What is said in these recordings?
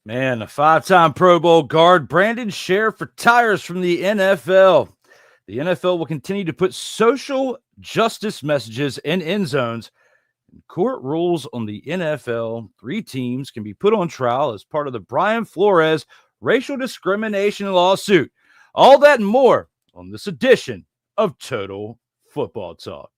Man, a 5-time Pro Bowl guard, Brandon Sheriff, retires from the NFL. The NFL will continue to put social justice messages in end zones. Court rules on the NFL. 3 teams can be put on trial as part of the Brian Flores racial discrimination lawsuit. All that and more on this edition of Total Football Talk.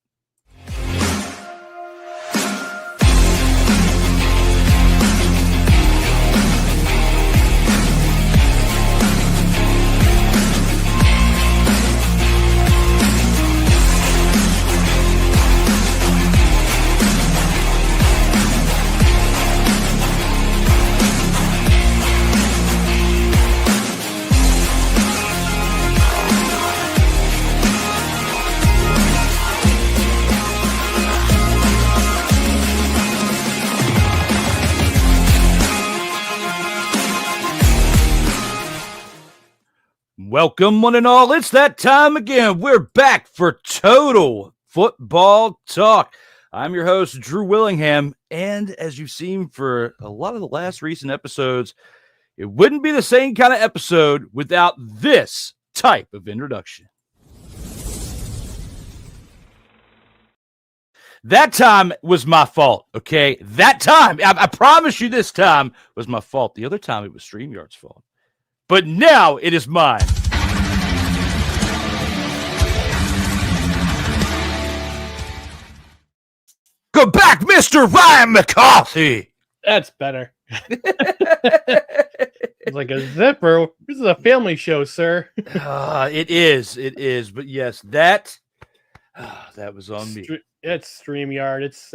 Welcome, one and all. It's that time again. We're back for Total Football Talk. I'm your host, Drew Willingham, and as you've seen for a lot of the last recent episodes, it wouldn't be the same kind of episode without this type of introduction. That time was my fault, okay? That time, I promise you this time was my fault. The other time, it was StreamYard's fault. But now it is mine. Go back, Mr. Ryan McCarthy. That's better. It's like a zipper. This is a family show, sir. It is. But yes, that was on me. It's StreamYard. It's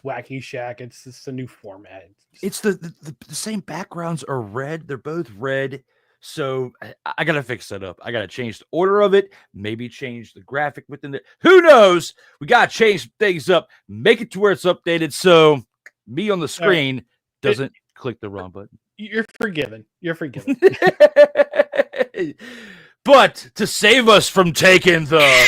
Wacky Shack. It's a new format. It's the same backgrounds are red. They're both red. So I got to fix that up. I got to change the order of it, maybe change the graphic within it. Who knows? We got to change things up, make it to where it's updated so me on the screen doesn't click the wrong button. You're forgiven. But to save us from taking the...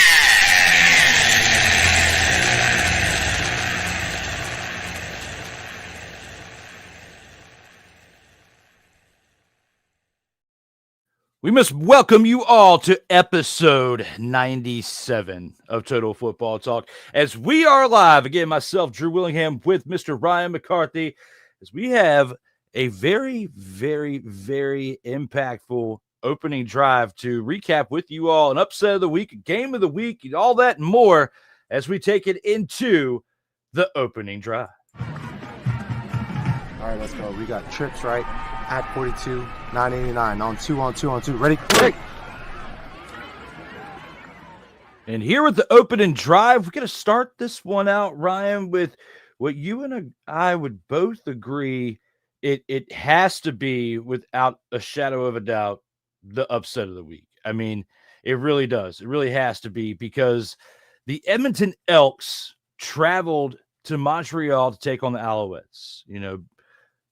We must welcome you all to episode 97 of Total Football Talk. As we are live, again, myself, Drew Willingham, with Mr. Ryan McCarthy, as we have a very, very, very impactful opening drive to recap with you all, an upset of the week, a game of the week, and all that and more as we take it into the opening drive. All right, let's go. We got trips, right? At 42, 989 on two. Ready? And here with the opening drive, we're going to start this one out, Ryan, with what you and I would both agree it has to be, without a shadow of a doubt, the upset of the week. I mean, it really does. It really has to be, because the Edmonton Elks traveled to Montreal to take on the Alouettes. You know,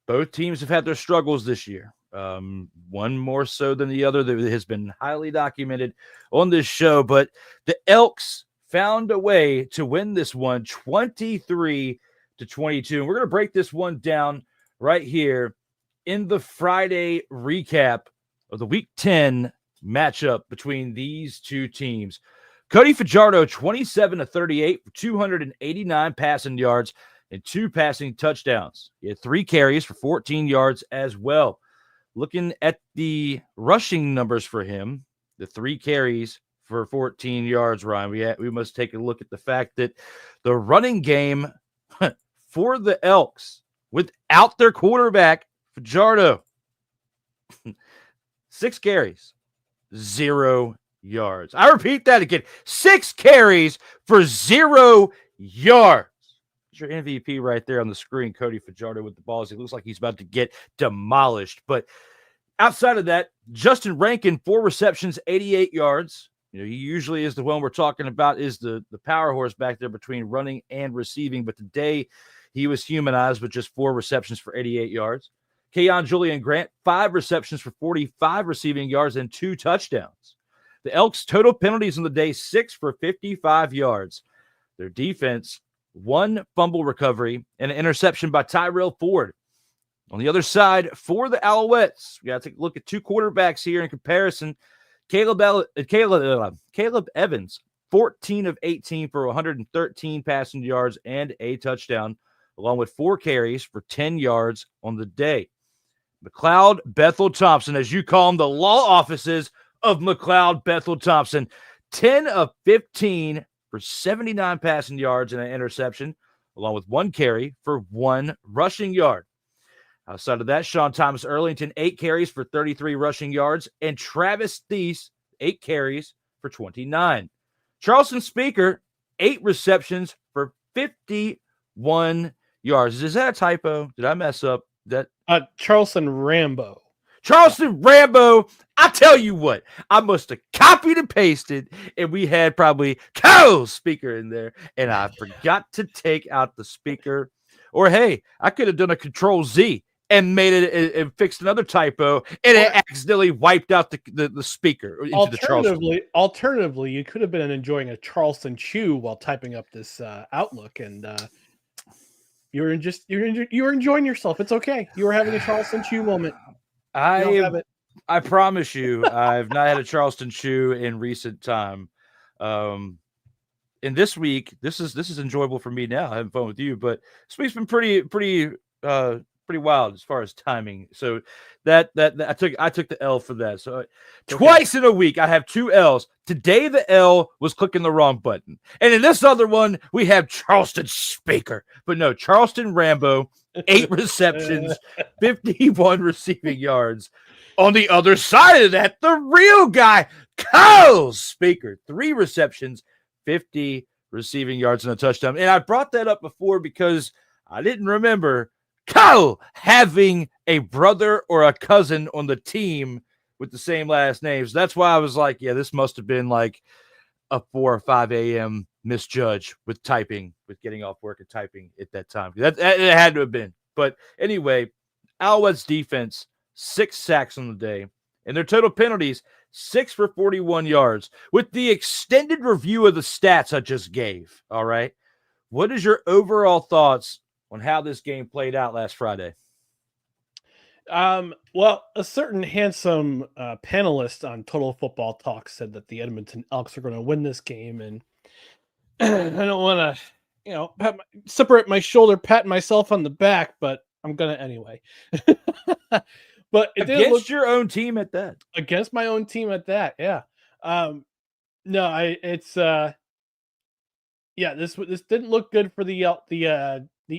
both teams have had their struggles this year, one more so than the other. That has been highly documented on this show. But the Elks found a way to win this one 23-22. And we're going to break this one down right here in the Friday recap of the Week 10 matchup between these two teams. Cody Fajardo, 27-38 for 289 passing yards and 2 passing touchdowns. He had 3 carries for 14 yards as well. Looking at the rushing numbers for him, the 3 carries for 14 yards, Ryan, we must take a look at the fact that the running game for the Elks, without their quarterback, Fajardo, 6 carries, 0 yards. I repeat that again. 6 carries for 0 yards. Your MVP right there on the screen, Cody Fajardo with the balls. He looks like he's about to get demolished. But outside of that, Justin Rankin, 4 receptions, 88 yards. You know, he usually is the one we're talking about, is the power horse back there between running and receiving. But today he was humanized with just 4 receptions for 88 yards. Keon Julian Grant, 5 receptions for 45 receiving yards and 2 touchdowns. The Elks' total penalties on the day, 6 for 55 yards. Their defense, 1 fumble recovery and an interception by Tyrell Ford. On the other side, for the Alouettes, we got to take a look at two quarterbacks here in comparison. Caleb Evans, 14 of 18 for 113 passing yards and a touchdown, along with 4 carries for 10 yards on the day. McLeod Bethel Thompson, as you call them, the law offices of McLeod Bethel Thompson, 10 of 15 for 79 passing yards and an interception, along with 1 carry for 1 rushing yard. Outside of that, Sean Thomas Erlington, 8 carries for 33 rushing yards, and Travis Thies, 8 carries for 29. Charleston Speaker, 8 receptions for 51 yards. Is that a typo? Did I mess up? Charleston Rambo. Charleston Rambo, I tell you what, I must have copied and pasted, and we had probably Kyle Speaker in there, and I forgot to take out the speaker. Or, hey, I could have done a Control-Z and made it and fixed another typo, and it accidentally wiped out the speaker into the Charleston. Alternatively, you could have been enjoying a Charleston chew while typing up this Outlook, and you were enjoying yourself. It's okay. You were having a Charleston chew moment. I promise you, I've not had a Charleston chew in recent time. And this week, this is enjoyable for me now, having fun with you. But this week's been pretty wild as far as timing. So that I took the L for that. So twice in a week, I have 2 L's. Today the L was clicking the wrong button, and in this other one we have Charleston Speaker. But no, Charleston Rambo, 8 receptions, 51 receiving yards. On the other side of that, the real guy, Kyle Speaker, 3 receptions, 50 receiving yards and a touchdown. And I brought that up before because I didn't remember Kyle having a brother or a cousin on the team with the same last names. That's why I was like, yeah, this must have been like a 4 or 5 a.m. misjudge with getting off work and typing at that time. That it had to have been. But anyway, Alouettes defense, 6 sacks on the day, and their total penalties, 6 for 41 yards. With the extended review of the stats I just gave, all right, what is your overall thoughts on how this game played out last Friday? Well, a certain handsome panelist on Total Football Talk said that the Edmonton Elks are going to win this game, and I don't want to, separate my shoulder, pat myself on the back, but I'm gonna anyway. But it against your own team at that. Against my own team at that, yeah. This didn't look good for the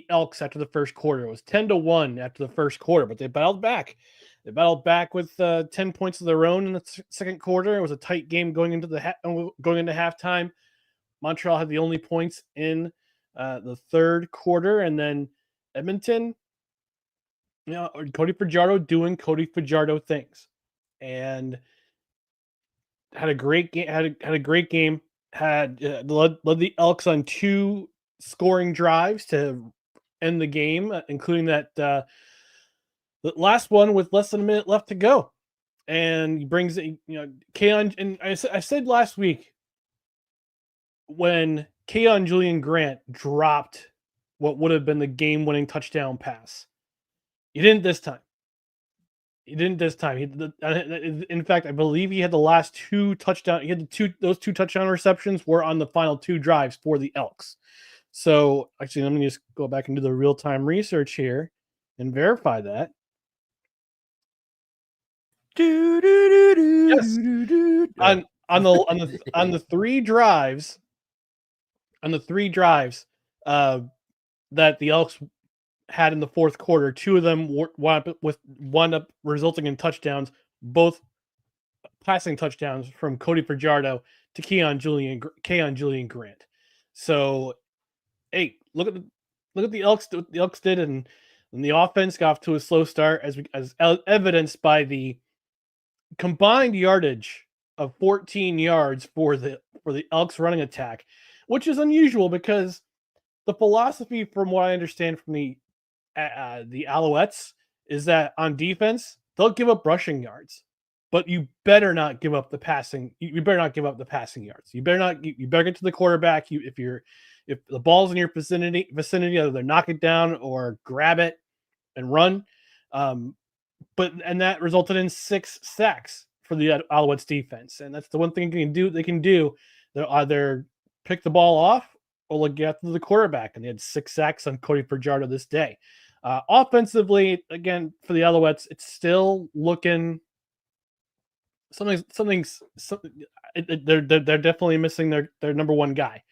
Elks after the first quarter. It was 10-1 after the first quarter, but they battled back. They battled back with 10 points of their own in the second quarter. It was a tight game going into halftime. Montreal had the only points in the third quarter, and then Edmonton, Cody Fajardo doing Cody Fajardo things, and had a great game. Had a great game. Had led the Elks on 2 scoring drives to end the game, including that the last one with less than a minute left to go, and he brings Keon. And I said last week when Keon Julian Grant dropped what would have been the game-winning touchdown pass. He didn't this time. In fact, I believe he had the last 2 touchdowns. He had those 2 touchdown receptions were on the final 2 drives for the Elks. So actually, let me just go back and do the real-time research here and verify that. Yes. On the 3 drives, that the Elks had in the fourth quarter, 2 of them wound up resulting in touchdowns, both passing touchdowns from Cody Fajardo to Keon Julian Grant. So, hey, look at the Elks. What the Elks did, and the offense got off to a slow start, as evidenced by the combined yardage of 14 yards for the Elks running attack, which is unusual because the philosophy, from what I understand from the Alouettes, is that on defense they'll give up rushing yards, but you better not give up the passing. You better not give up the passing yards. You better get to the quarterback. If the ball's in your vicinity, either knock it down or grab it and run. And that resulted in 6 sacks for the Alouettes defense. And that's the one thing they can do. They'll either pick the ball off or look after the quarterback. And they had 6 sacks on Cody Fajardo this day. Offensively, again, for the Alouettes, it's still looking they're definitely missing their number one guy.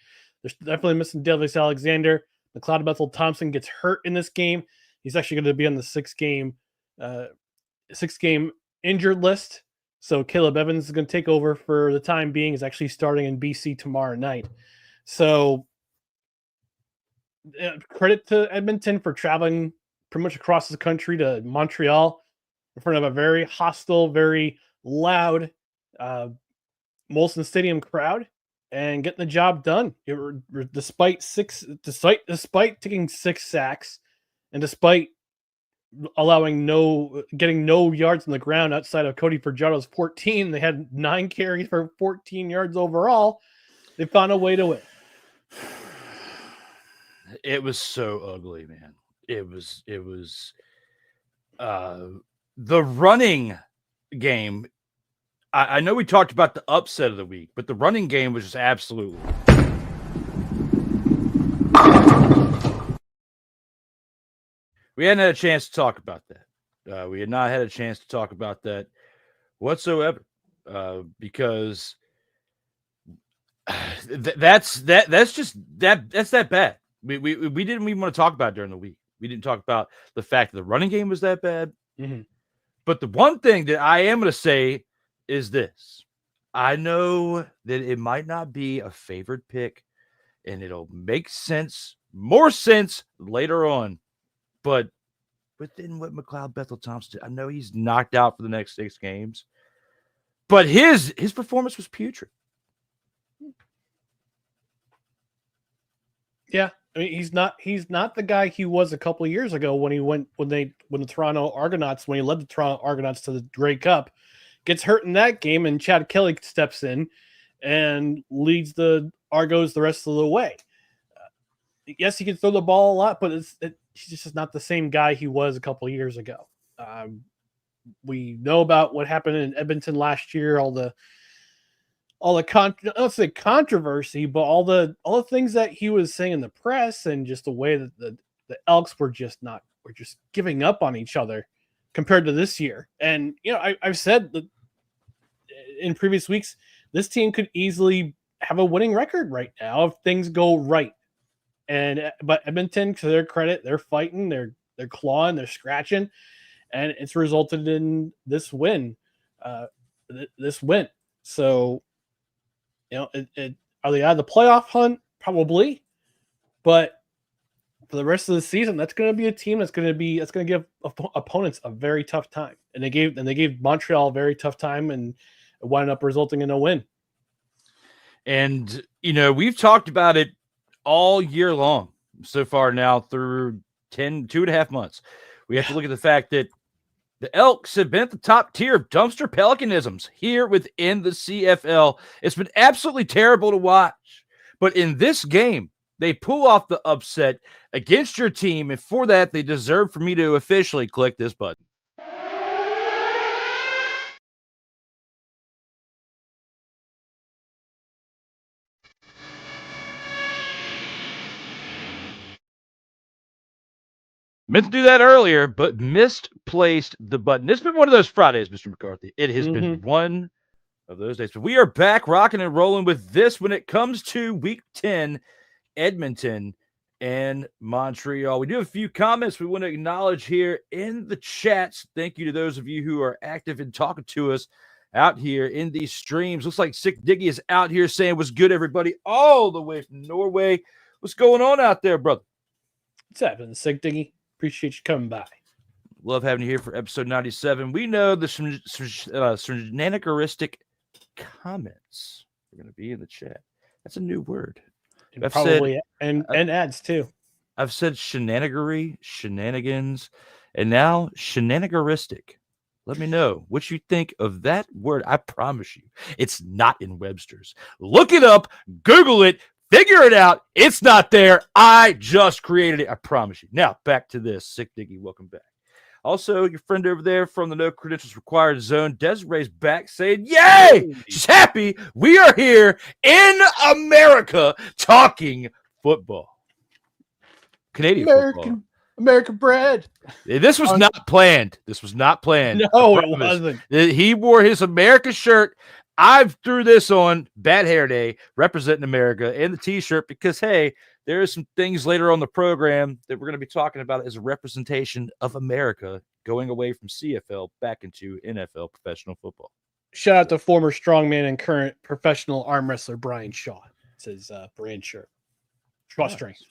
They're definitely missing Davis Alexander. McLeod Bethel Thompson gets hurt in this game. He's actually going to be on the 6-game injured list. So Caleb Evans is going to take over for the time being. He's actually starting in BC tomorrow night. So credit to Edmonton for traveling pretty much across the country to Montreal in front of a very hostile, very loud Molson Stadium crowd and getting the job done. Despite taking 6 sacks and despite getting no yards on the ground outside of Cody Fajardo's 14, they had 9 carries for 14 yards overall. They found a way to win. It was so ugly, man. It was the running game. I know we talked about the upset of the week, but the running game was just absolutely. We hadn't had a chance to talk about that. We had not had a chance to talk about that whatsoever, because that's that bad. We didn't even want to talk about it during the week. We didn't talk about the fact that the running game was that bad. Mm-hmm. But the one thing that I am going to say is this. I know that it might not be a favored pick, and it'll make more sense later on. But within what McLeod Bethel Thompson did, I know he's knocked out for the next 6 games. But his performance was putrid. Yeah. I mean, he's not the guy he was a couple of years ago when he led the Toronto Argonauts to the Grey Cup, gets hurt in that game, and Chad Kelly steps in and leads the Argos the rest of the way. Yes, he can throw the ball a lot, but he's just not the same guy he was a couple of years ago. We know about what happened in Edmonton last year, all the let's say controversy, but all the things that he was saying in the press, and just the way that the Elks were just giving up on each other compared to this year. And I've said that in previous weeks, this team could easily have a winning record right now if things go right. But Edmonton, to their credit, they're fighting, they're clawing, they're scratching, and it's resulted in this win. So, are they out of the playoff hunt? Probably, but for the rest of the season, that's going to be a team that's going to give opponents a very tough time, and they gave Montreal a very tough time, and it wound up resulting in a win. And we've talked about it all year long so far now through 2.5 months. We have to look at the fact that the Elks have been at the top tier of dumpster pelicanisms here within the CFL. It's been absolutely terrible to watch. But in this game, they pull off the upset against your team, and for that, they deserve for me to officially click this button. Meant to do that earlier, but misplaced the button. It's been one of those Fridays, Mr. McCarthy. It has been one of those days. But we are back rocking and rolling with this when it comes to Week 10, Edmonton and Montreal. We do have a few comments we want to acknowledge here in the chats. Thank you to those of you who are active and talking to us out here in these streams. Looks like Sick Diggy is out here saying, "What's good, everybody?" All the way from Norway. What's going on out there, brother? What's happening, Sick Diggy? Appreciate you coming by. Love having you here for episode 97. We know the shenanigaristic comments are going to be in the chat. That's a new word. And probably and ads too. I've said shenanigans, and now shenanigaristic. Let me know what you think of that word. I promise you, it's not in Webster's. Look it up, Google it, figure it out. It's not there. I just created it. I promise you. Now, back to this. Sick Diggy, welcome back. Also, your friend over there from the No Credentials Required Zone, Desiree's back saying, yay! She's happy. We are here in America talking football. Canadian football. American bread. This was not planned. This was not planned. No, it wasn't. He wore his America shirt. I threw this on Bad Hair Day, representing America, and the T-shirt because, hey, there are some things later on the program that we're going to be talking about as a representation of America going away from CFL back into NFL professional football. Shout out to former strongman and current professional arm wrestler Brian Shaw. It's his brand shirt. Draw strength.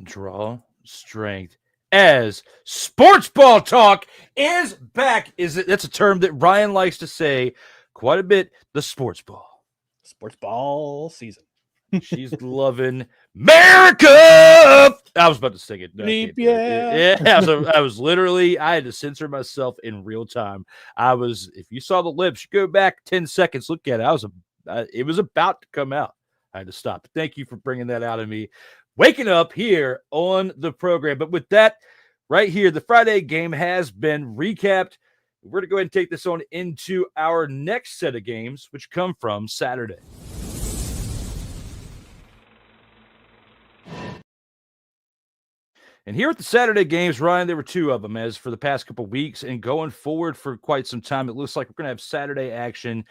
Draw strength. As sports ball talk is back. That's a term that Ryan likes to say quite a bit. The sports ball. Sports ball season. She's loving America. I was about to sing it. No, I was literally, I had to censor myself in real time. If you saw the lips, you go back 10 seconds, look at it. It was about to come out. I had to stop. Thank you for bringing that out of me. Waking up here on the program. But with that, right here, the Friday game has been recapped. We're going to go ahead and take this on into our next set of games, which come from Saturday. And here at the Saturday games, Ryan, there were two of them as for the past couple of weeks. And going forward for quite some time, it looks like we're going to have Saturday action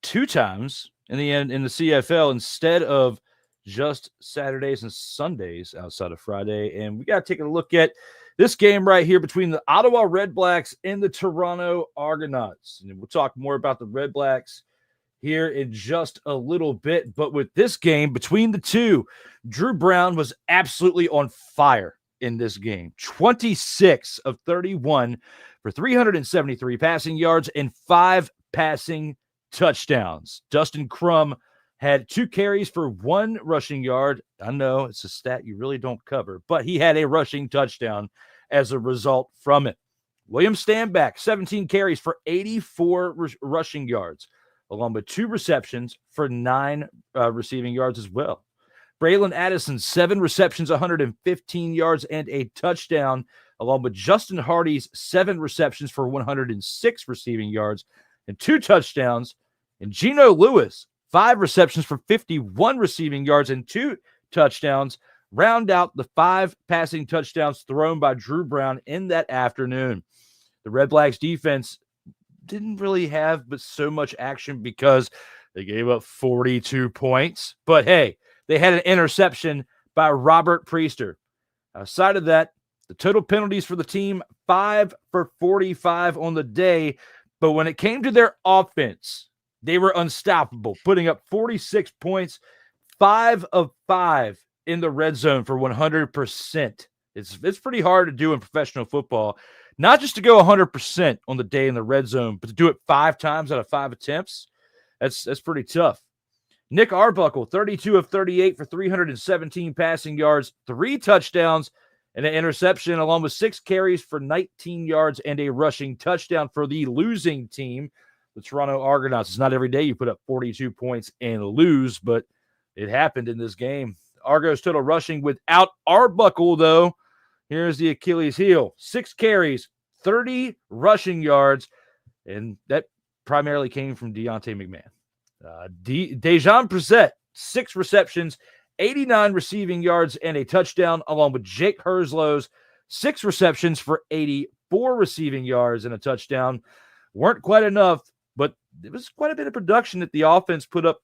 2 times in the CFL instead of just Saturdays and Sundays outside of Friday. And we got to take a look at this game right here between the Ottawa Redblacks and the Toronto Argonauts. And we'll talk more about the Redblacks here in just a little bit. But with this game between the two, Drew Brown was absolutely on fire in this game. 26 of 31 for 373 passing yards and 5 passing touchdowns. Dustin Crum had 2 carries for 1 rushing yard. I know it's a stat you really don't cover, but he had a rushing touchdown as a result from it. William Stanback, 17 carries for 84 rushing yards, along with 2 receptions for 9 receiving yards as well. Braylon Addison, 7 receptions, 115 yards, and a touchdown, along with Justin Hardy's 7 receptions for 106 receiving yards and 2 touchdowns. And Geno Lewis, 5 receptions for 51 receiving yards and 2 touchdowns, round out the 5 passing touchdowns thrown by Drew Brown in that afternoon. The Redblacks defense didn't really have but so much action because they gave up 42 points. But hey, they had an interception by Robert Priester. Outside of that, the total penalties for the team, 5 for 45 on the day. But when it came to their offense, they were unstoppable, putting up 46 points, 5 of 5 in the red zone for 100%. It's pretty hard to do in professional football, not just to go 100% on the day in the red zone, but to do it 5 times out of 5 attempts. That's pretty tough. Nick Arbuckle, 32 of 38 for 317 passing yards, 3 touchdowns, and an interception, along with 6 carries for 19 yards and a rushing touchdown for the losing team, the Toronto Argonauts. It's not every day you put up 42 points and lose, but it happened in this game. Argos total rushing without Arbuckle, though. Here's the Achilles heel. 6 carries, 30 rushing yards, and that primarily came from Deontay McMahon. Dejan Brissett, 6 receptions, 89 receiving yards, and a touchdown, along with Jake Herslow's 6 receptions for 84 receiving yards and a touchdown. Weren't quite enough, but it was quite a bit of production that the offense put up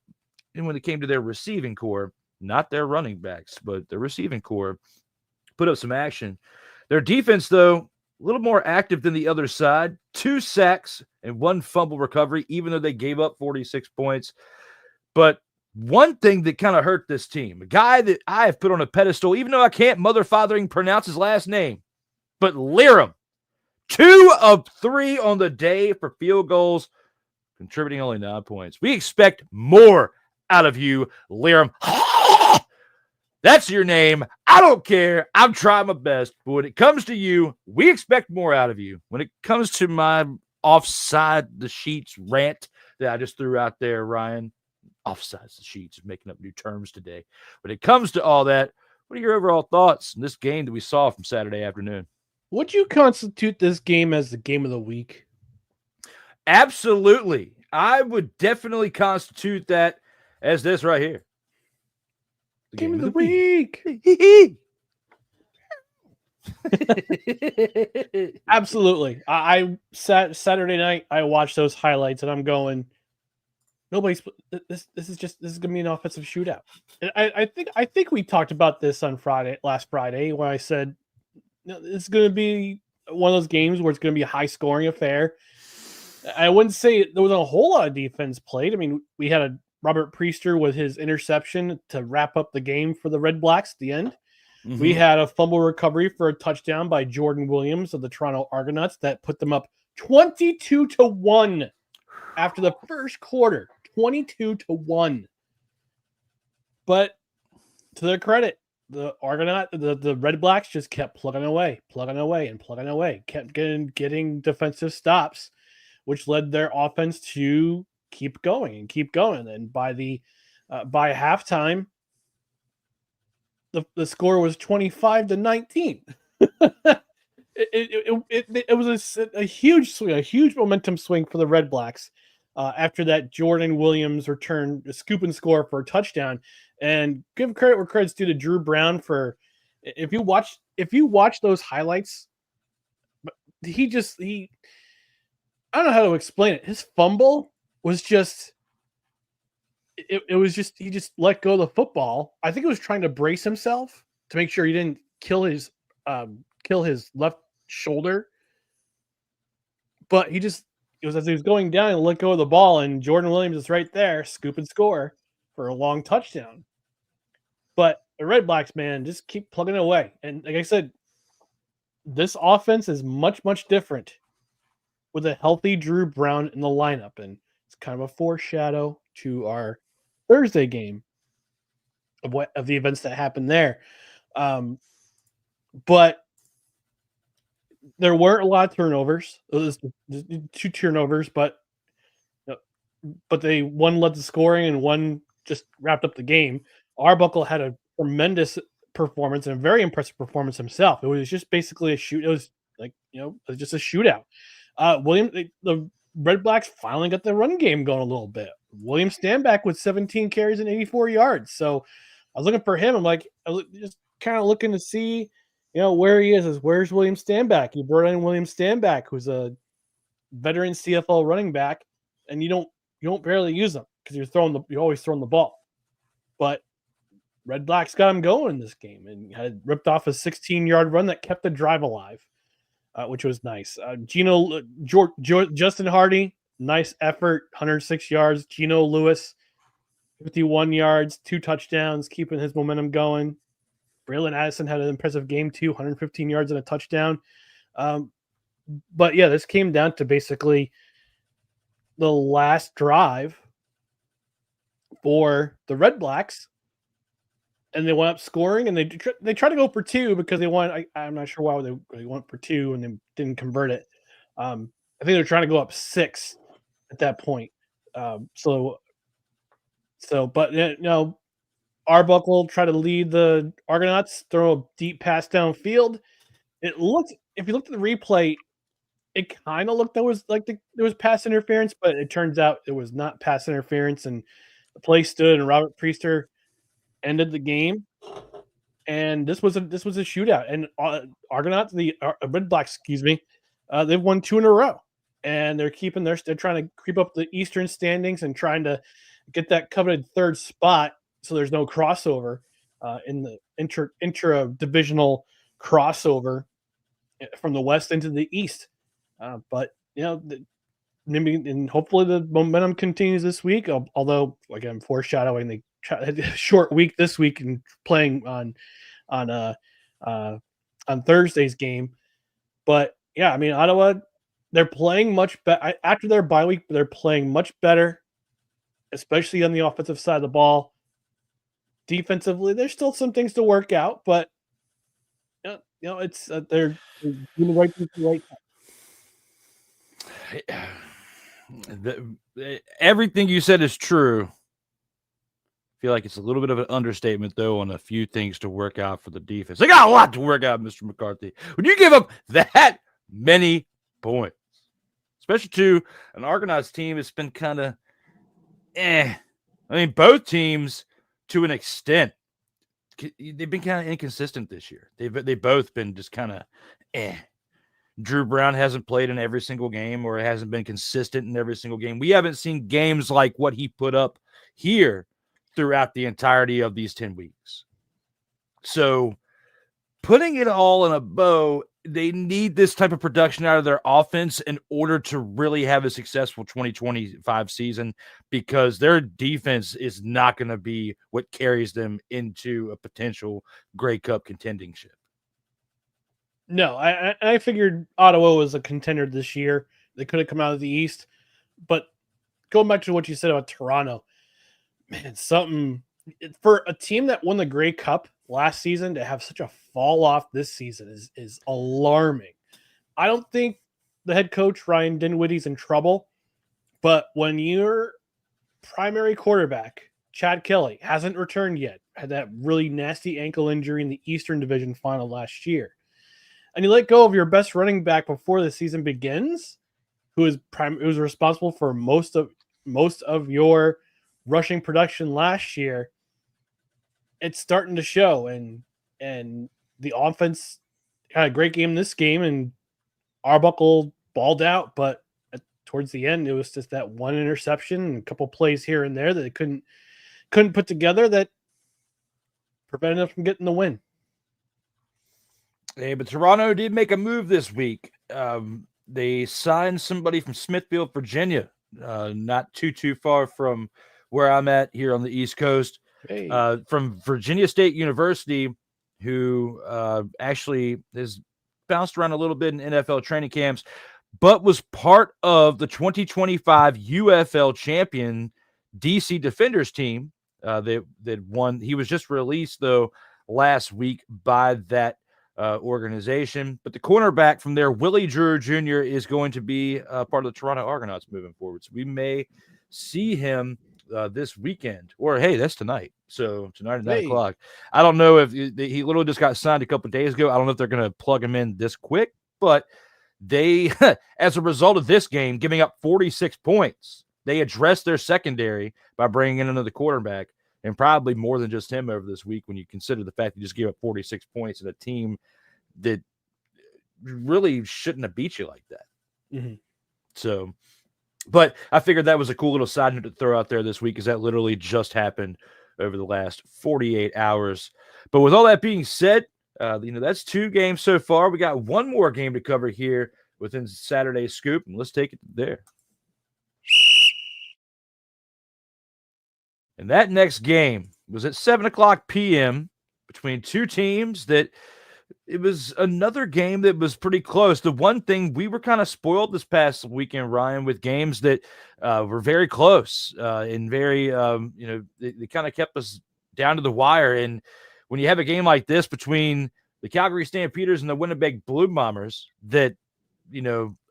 when it came to their receiving core. Not their running backs, but the receiving core put up some action. Their defense, though, a little more active than the other side. 2 sacks and 1 fumble recovery, even though they gave up 46 points. But one thing that kind of hurt this team, a guy that I have put on a pedestal, even though I can't mother-fathering pronounce his last name, but Lirim, 2 of 3 on the day for field goals, contributing only 9 points. We expect more out of you, Lirim. That's your name. I don't care. I'm trying my best. But when it comes to you, we expect more out of you. When it comes to my offside the sheets rant that I just threw out there, Ryan, offside the sheets, making up new terms today. When it comes to all that, what are your overall thoughts in this game that we saw from Saturday afternoon? Would you constitute this game as the game of the week? Absolutely. I would definitely constitute that as this right here. The Game of the week. Absolutely. I sat Saturday night. I watched those highlights, and I'm going. Nobody's. This is gonna be an offensive shootout. And I think we talked about this on last Friday, when I said it's gonna be one of those games where it's gonna be a high scoring affair. I wouldn't say there was a whole lot of defense played. I mean, we had a Robert Priester with his interception to wrap up the game for the Redblacks at the end. Mm-hmm. We had a fumble recovery for a touchdown by Jordan Williams of the Toronto Argonauts that put them up 22-1 after the first quarter. 22-1. But to their credit, the Redblacks just kept plugging away, kept getting defensive stops, which led their offense to keep going. And by halftime, the score was 25-19. It was a huge swing, a huge momentum swing for the Redblacks after that Jordan Williams return, a scoop and score for a touchdown. And give credit where credit's due to Drew Brown for, if you watch those highlights, he I don't know how to explain it. His fumble was just, he just let go of the football. I think he was trying to brace himself to make sure he didn't kill his left shoulder. But it was as he was going down and let go of the ball, and Jordan Williams is right there, scoop and score for a long touchdown. But the Redblacks, man, just keep plugging away. And like I said, this offense is much, much different with a healthy Drew Brown in the lineup. And it's kind of a foreshadow to our Thursday game of the events that happened there. But there weren't a lot of turnovers. It was 2 turnovers, but one led the scoring and one just wrapped up the game. Arbuckle had a tremendous performance and a very impressive performance himself. It was just basically a shoot. It was just a shootout. The Redblacks finally got the run game going a little bit. William Stanback with 17 carries and 84 yards. So I was looking for him. I was just kind of looking to see, where he is. Where's William Stanback? You brought in William Stanback, who's a veteran CFL running back, and you don't barely use him because you're always throwing the ball. But Redblacks got him going in this game and had ripped off a 16-yard run that kept the drive alive, which was nice. Justin Hardy, nice effort, 106 yards. Gino Lewis, 51 yards, 2 touchdowns, keeping his momentum going. Braylon Addison had an impressive game too, 115 yards and a touchdown. But yeah, this came down to basically the last drive for the Redblacks, and they went up scoring, and they tried to go for 2 because they wanted. I'm not sure why they went for 2 and they didn't convert it. I think they're trying to go up 6 at that point. But Arbuckle tried to lead the Argonauts, throw a deep pass downfield. If you looked at the replay, it kind of looked there was pass interference, but it turns out it was not pass interference, and the play stood, and Robert Priester ended the game. And this was a shootout. And Argonauts, the Redblacks, they've won 2 in a row, and they're trying to creep up the Eastern standings and trying to get that coveted 3rd spot, so there's no crossover in the intra-divisional crossover from the West into the East. But maybe, and hopefully the momentum continues this week. Although, again, foreshadowing, they had a short week this week and playing on Thursday's game. But yeah, I mean, Ottawa, they're playing much better after their bye week. They're playing much better, especially on the offensive side of the ball. Defensively, there's still some things to work out, but it's they're doing the right thing at the right time. Everything you said is true, feel like it's a little bit of an understatement, though, on a few things to work out for the defense. They got a lot to work out, Mr. McCarthy. When you give up that many points, especially to an Argonauts team, it's been kind of I mean, both teams, to an extent, they've been kind of inconsistent this year. They've both been just kind of Drew Brown hasn't played in every single game, or hasn't been consistent in every single game. We haven't seen games like what he put up here throughout the entirety of these 10 weeks. So putting it all in a bow, they need this type of production out of their offense in order to really have a successful 2025 season, because their defense is not going to be what carries them into a potential Grey Cup contending ship. No, I figured Ottawa was a contender this year. They could have come out of the East. But going back to what you said about Toronto, man, something for a team that won the Grey Cup last season to have such a fall off this season is alarming. I don't think the head coach, Ryan Dinwiddie's, in trouble. But when your primary quarterback, Chad Kelly, hasn't returned yet, had that really nasty ankle injury in the Eastern Division final last year, and you let go of your best running back before the season begins, who is responsible for most of your rushing production last year, it's starting to show. And the offense had a great game this game, and Arbuckle balled out, but towards the end, it was just that one interception and a couple plays here and there that they couldn't put together that prevented them from getting the win. Hey, but Toronto did make a move this week. They signed somebody from Smithfield, Virginia, not too far from where I'm at here on the East Coast, from Virginia State University, who actually has bounced around a little bit in NFL training camps, but was part of the 2025 UFL champion DC Defenders team that won. He was just released, though, last week by that organization. But the cornerback from there, Willie Drew Jr., is going to be part of the Toronto Argonauts moving forward. So we may see him this weekend, or hey, that's tonight. So tonight at 9 o'clock. I don't know if he literally just got signed a couple of days ago. I don't know if they're going to plug him in this quick, but they, as a result of this game, giving up 46 points, they addressed their secondary by bringing in another quarterback, and probably more than just him over this week when you consider the fact he just gave up 46 points in a team that really shouldn't have beat you like that. Mm-hmm. So, but I figured that was a cool little side note to throw out there this week, because that literally just happened over the last 48 hours. But with all that being said, that's 2 games so far. We got one more game to cover here within Saturday's Scoop, and let's take it there. And that next game was at 7 o'clock p.m. between two teams that it was another game that was pretty close. The one thing, we were kind of spoiled this past weekend, Ryan, with games that were very close and very, they kind of kept us down to the wire. And when you have a game like this between the Calgary Stampeders and the Winnipeg Blue Bombers, that,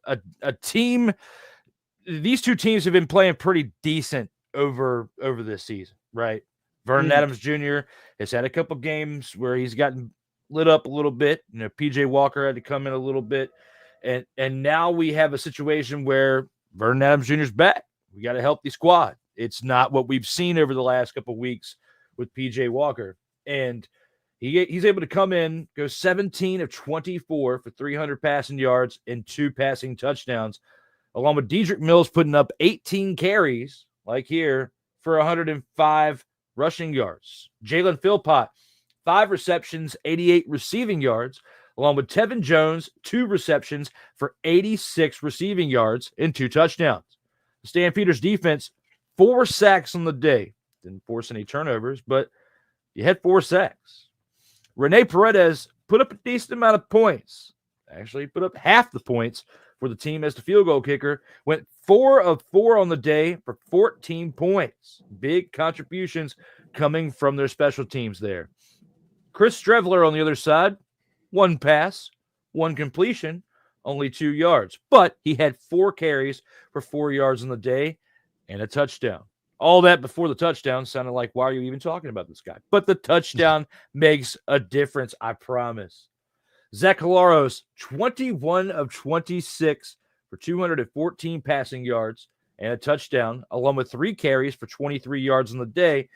a team, these two teams have been playing pretty decent over this season, right? Vernon Adams Jr. has had a couple games where he's gotten lit up a little bit. PJ Walker had to come in a little bit. And now we have a situation where Vernon Adams Jr. is back. We got a healthy squad. It's not what we've seen over the last couple of weeks with PJ Walker. And he's able to come in, go 17 of 24 for 300 passing yards and 2 passing touchdowns, along with Dedrick Mills putting up 18 carries, like here, for 105 rushing yards. Jalen Philpott, 5 receptions, 88 receiving yards, along with Tevin Jones, 2 receptions for 86 receiving yards and 2 touchdowns. The Stampeders defense, 4 sacks on the day. Didn't force any turnovers, but you had 4 sacks. Rene Paredes put up a decent amount of points. Actually put up half the points for the team as the field goal kicker. Went 4 of 4 on the day for 14 points. Big contributions coming from their special teams there. Chris Strevler on the other side, 1 pass, 1 completion, only 2 yards. But he had 4 carries for 4 yards on the day and a touchdown. All that before the touchdown sounded like, why are you even talking about this guy? But the touchdown makes a difference, I promise. Zach Hilaros, 21 of 26 for 214 passing yards and a touchdown, along with 3 carries for 23 yards on the day.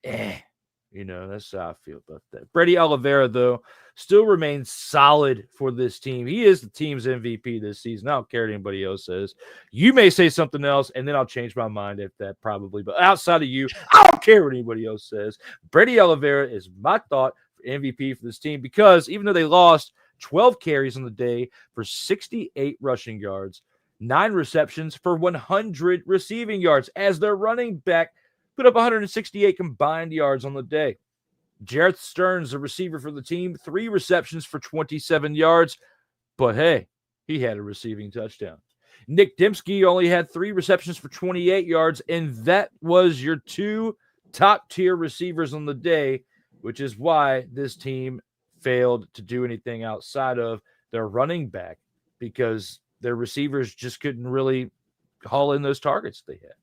That's how I feel about that. Brady Oliveira, though, still remains solid for this team. He is the team's MVP this season. I don't care what anybody else says. You may say something else, and then I'll change my mind if that probably. But outside of you, I don't care what anybody else says. Brady Oliveira is my thought for MVP for this team because even though they lost 12 carries on the day for 68 rushing yards, 9 receptions for 100 receiving yards as their running back put up 168 combined yards on the day. Jarrett Stearns, the receiver for the team, 3 receptions for 27 yards. But hey, he had a receiving touchdown. Nick Dembski only had 3 receptions for 28 yards, and that was your 2 top-tier receivers on the day, which is why this team failed to do anything outside of their running back because their receivers just couldn't really haul in those targets they had.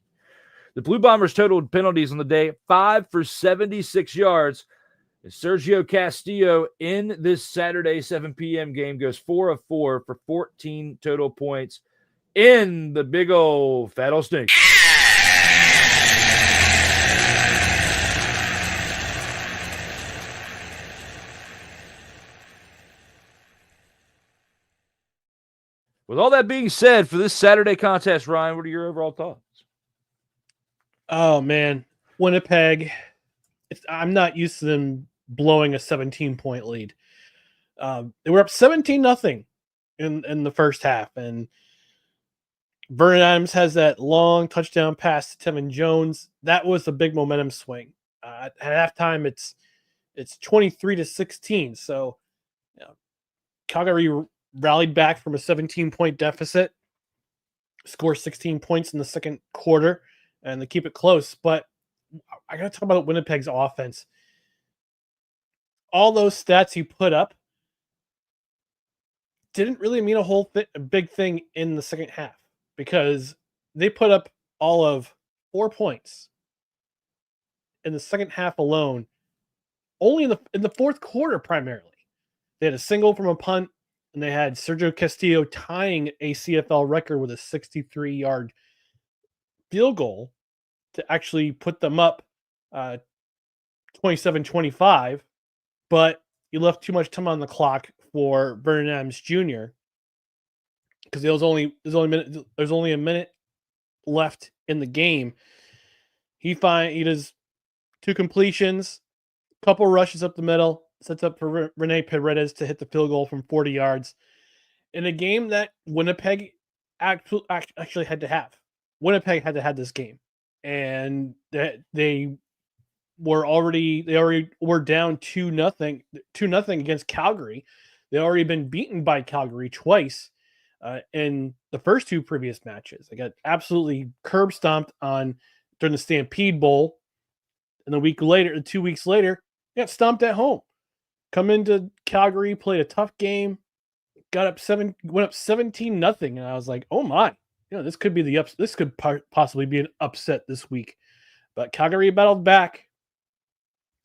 The Blue Bombers totaled penalties on the day, 5 for 76 yards. And Sergio Castillo in this Saturday 7 p.m. game goes 4 of 4 for 14 total points in the big old fat old snake. With all that being said, for this Saturday contest, Ryan, what are your overall thoughts? Oh, man. Winnipeg, I'm not used to them blowing a 17-point lead. They were up 17-0 in the first half, and Vernon Adams has that long touchdown pass to Tevin Jones. That was a big momentum swing. At halftime, it's 23-16. So Calgary rallied back from a 17-point deficit, scored 16 points in the second quarter, and they keep it close. But I got to talk about Winnipeg's offense. All those stats he put up didn't really mean a big thing in the second half because they put up all of 4 points in the second half alone, only in the fourth quarter primarily. They had a single from a punt, and they had Sergio Castillo tying a CFL record with a 63-yard field goal to actually put them up 27-25, but you left too much time on the clock for Vernon Adams Jr. because there's only a minute left in the game. He does 2 completions, couple rushes up the middle, sets up for Rene Paredes to hit the field goal from 40 yards in a game that Winnipeg actually had to have. Winnipeg had to have this game, and they already were down 2-0 against Calgary. They already been beaten by Calgary twice in the first 2 previous matches. They got absolutely curb stomped during the Stampede Bowl, and 2 weeks later, they got stomped at home. Come into Calgary, played a tough game, went up 17-0, and I was like, oh my, this could be this could possibly be an upset this week. But Calgary battled back.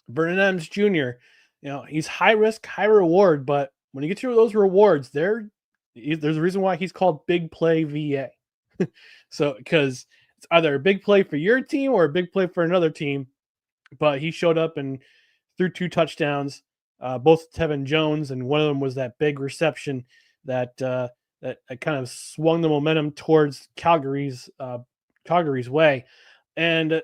Vernon Adams Jr., he's high risk, high reward, but when you get to those rewards, there's a reason why he's called Big Play VA. So, because it's either a big play for your team or a big play for another team, but he showed up and threw 2 touchdowns, both Tevin Jones, and one of them was that big reception that kind of swung the momentum towards Calgary's way. And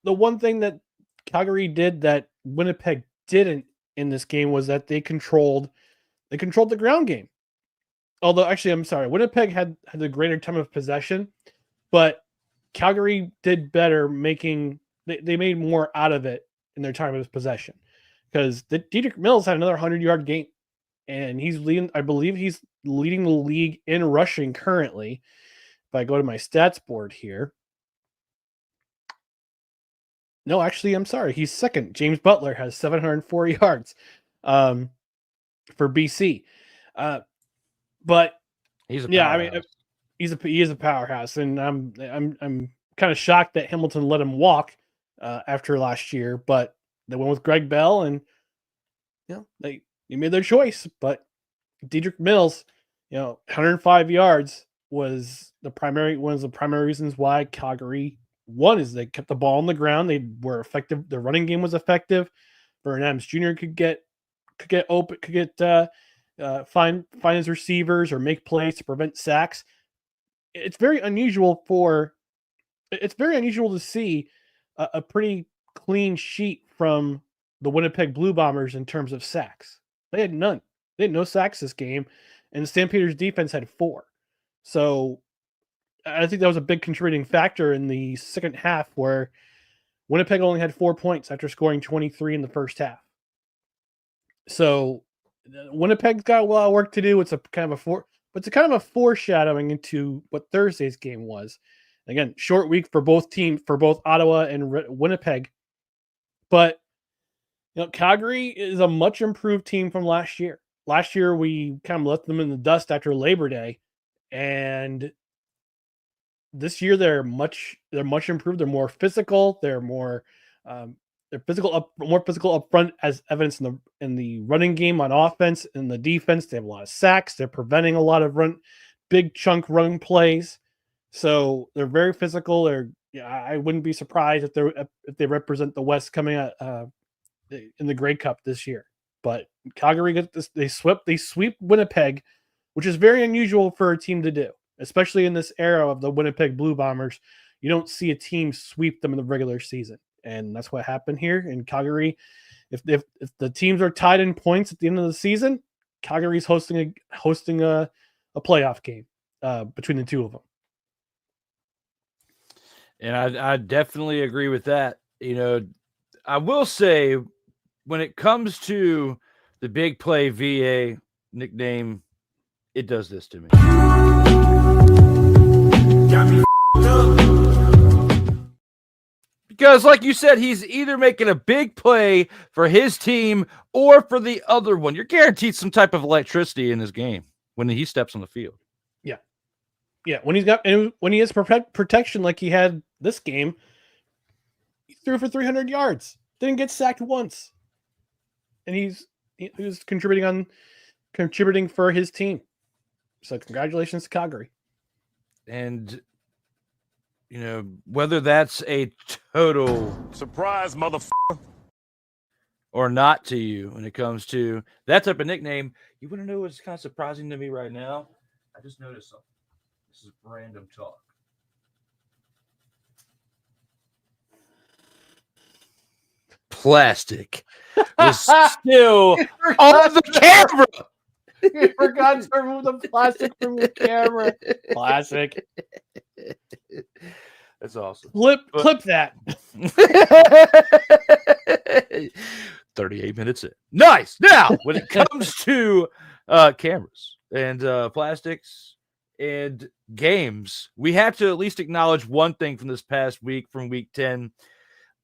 the one thing that Calgary did that Winnipeg didn't in this game was that they controlled the ground game. Although, actually, I'm sorry, Winnipeg had the greater time of possession, but Calgary did better they made more out of it in their time of possession. Because Dedrick Mills had another 100-yard game, and I believe he's leading the league in rushing currently. If I go to my stats board here. No, actually, I'm sorry. He's second. James Butler has 704 yards for BC. But he's a powerhouse. he is a powerhouse, and I'm kind of shocked that Hamilton let him walk after last year, but they went with Greg Bell, and they made their choice. But Dedrick Mills, 105 yards was one of the primary reasons why Calgary won. Is they kept the ball on the ground, they were effective, their running game was effective. Vernon Adams Jr. could get open, find his receivers or make plays to prevent sacks. It's very unusual to see a pretty clean sheet from the Winnipeg Blue Bombers in terms of sacks. They had none. They had no sacks this game, and the Stampeders defense had 4. So I think that was a big contributing factor in the second half, where Winnipeg only had 4 points after scoring 23 in the first half. So Winnipeg's got a lot of work to do. It's a kind of a foreshadowing into what Thursday's game was. Again, short week for both teams, for both Ottawa and Winnipeg. But Calgary is a much improved team from last year. Last year we kind of left them in the dust after Labor Day, and this year they're much improved. They're more physical. They're more more physical up front, as evidenced in the running game on offense. In the defense, they have a lot of sacks. They're preventing a lot of big chunk run plays. So they're very physical. I wouldn't be surprised if they represent the West coming out in the Grey Cup this year. But Calgary they sweep Winnipeg, which is very unusual for a team to do, especially in this era of the Winnipeg Blue Bombers. You don't see a team sweep them in the regular season, and that's what happened here in Calgary. If the teams are tied in points at the end of the season, Calgary's hosting a playoff game between the two of them. And I definitely agree with that. I will say, when it comes to the big play VA nickname, it does this to me. Because like you said, he's either making a big play for his team or for the other one. You're guaranteed some type of electricity in his game when he steps on the field. Yeah, when he has protection like he had this game, he threw for 300 yards. Didn't get sacked once. And he was contributing for his team. So congratulations to Calgary. And whether that's a total surprise, motherfucker, or not to you when it comes to that type of nickname, you want to know what's kind of surprising to me right now? I just noticed something. This is random talk. Plastic was still on the camera. You forgot to remove the plastic from the camera. Plastic. That's awesome. Clip that. 38 minutes in. Nice. Now, when it comes to cameras and plastics and games, we have to at least acknowledge one thing from this past week, from week 10.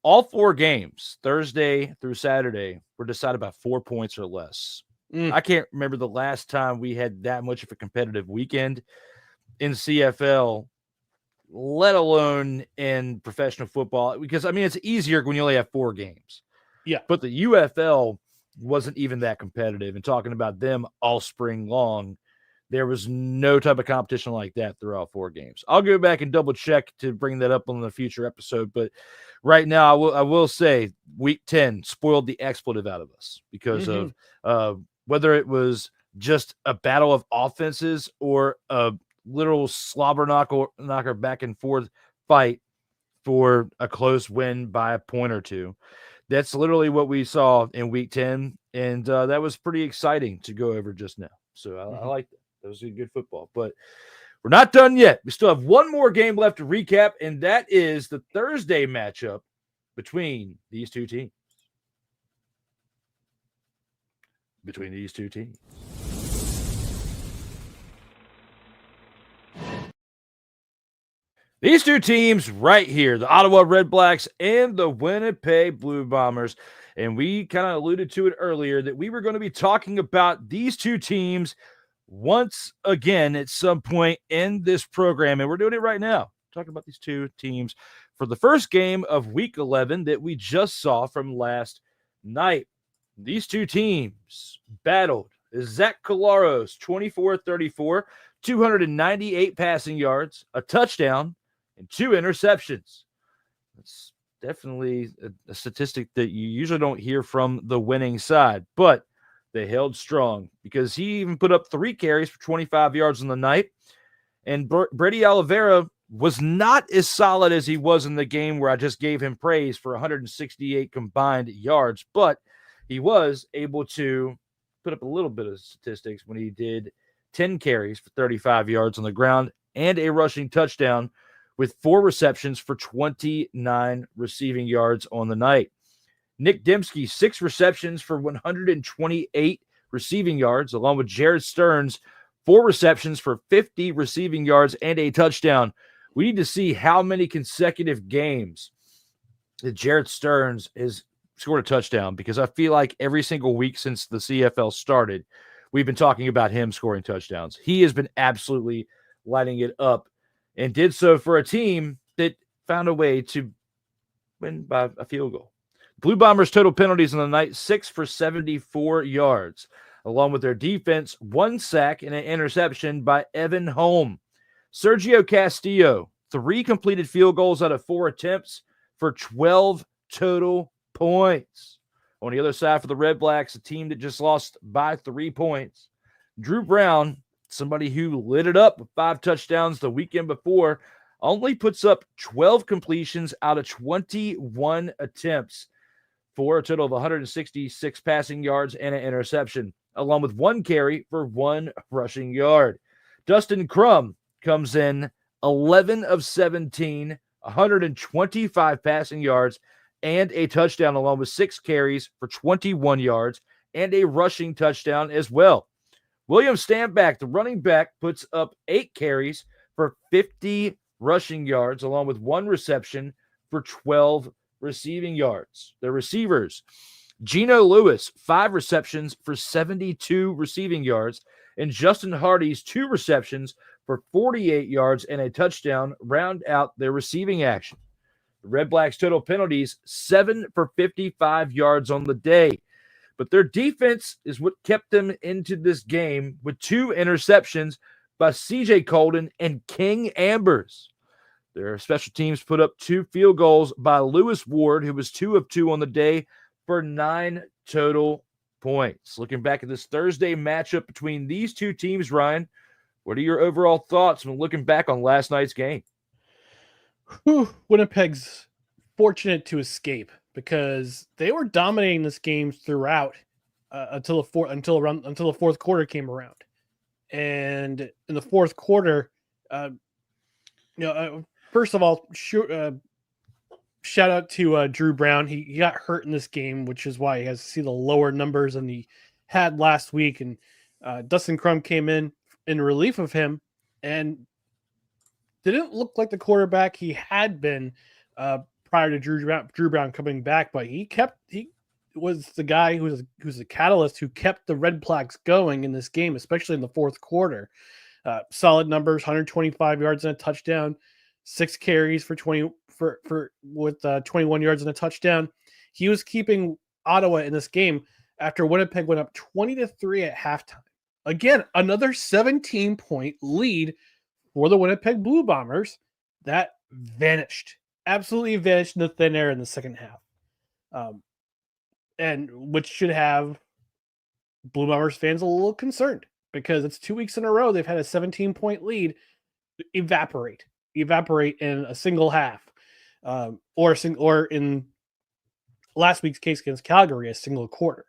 All 4 games, Thursday through Saturday, were decided by 4 points or less. I can't remember the last time we had that much of a competitive weekend in CFL, let alone in professional football. Because, it's easier when you only have 4 games. Yeah. But the UFL wasn't even that competitive. And talking about them all spring long, there was no type of competition like that throughout 4 games. I'll go back and double check to bring that up on the future episode. But right now, I will say week 10 spoiled the expletive out of us because of whether it was just a battle of offenses or a literal slobber knocker back and forth fight for a close win by a point or two. That's literally what we saw in week 10. And that was pretty exciting to go over just now. So I like that. That was good football. But we're not done yet. We still have one more game left to recap, and that is the Thursday matchup between these two teams. These two teams right here, the Ottawa Redblacks and the Winnipeg Blue Bombers. And we kind of alluded to it earlier that we were going to be talking about these two teams once again at some point in this program, and we're doing it right now, talking about these two teams for the first game of Week 11 that we just saw from last night. These two teams battled. Zach Collaros, 24-34, 298 passing yards, a touchdown, and 2 interceptions. That's definitely a statistic that you usually don't hear from the winning side, but they held strong because he even put up 3 carries for 25 yards on the night. And Brady Oliveira was not as solid as he was in the game where I just gave him praise for 168 combined yards, but he was able to put up a little bit of statistics when he did 10 carries for 35 yards on the ground and a rushing touchdown with 4 receptions for 29 receiving yards on the night. Nick Dembski, 6 receptions for 128 receiving yards, along with Jared Stearns, 4 receptions for 50 receiving yards and a touchdown. We need to see how many consecutive games that Jared Stearns has scored a touchdown, because I feel like every single week since the CFL started, we've been talking about him scoring touchdowns. He has been absolutely lighting it up and did so for a team that found a way to win by a field goal. Blue Bombers total penalties on the night, 6 for 74 yards, along with their defense, 1 sack and an interception by Evan Holm. Sergio Castillo, 3 completed field goals out of 4 attempts for 12 total points. On the other side for the Redblacks, a team that just lost by 3 points, Drew Brown, somebody who lit it up with 5 touchdowns the weekend before, only puts up 12 completions out of 21 attempts for a total of 166 passing yards and an interception, along with 1 carry for 1 rushing yard. Dustin Crum comes in 11 of 17, 125 passing yards, and a touchdown, along with 6 carries for 21 yards and a rushing touchdown as well. William Stanback, the running back, puts up 8 carries for 50 rushing yards, along with 1 reception for 12 receiving yards. The receivers, Geno Lewis, 5 receptions for 72 receiving yards, and Justin Hardy's 2 receptions for 48 yards and a touchdown round out their receiving action. The Redblacks total penalties, 7 for 55 yards on the day. But their defense is what kept them into this game with 2 interceptions by CJ Colden and King Ambers. Their special teams put up 2 field goals by Lewis Ward, who was 2 of 2 on the day, for 9 total points. Looking back at this Thursday matchup between these two teams, Ryan, what are your overall thoughts when looking back on last night's game? Winnipeg's fortunate to escape because they were dominating this game throughout until the fourth quarter came around. And in the fourth quarter, first of all, shout out to Drew Brown. He got hurt in this game, which is why he has to see the lower numbers than he had last week. And Dustin Crum came in relief of him and didn't look like the quarterback he had been prior to Drew Brown coming back, but he was the guy who's the catalyst who kept the Redblacks going in this game, especially in the fourth quarter. Solid numbers, 125 yards and a touchdown, 6 carries for 21 yards and a touchdown. He was keeping Ottawa in this game after Winnipeg went up 20-3 at halftime. Again, another 17-point lead for the Winnipeg Blue Bombers that absolutely vanished in the thin air in the second half. And which should have Blue Bombers fans a little concerned because it's 2 weeks in a row they've had a 17-point lead evaporate in a single half, or in last week's case against Calgary, a single quarter.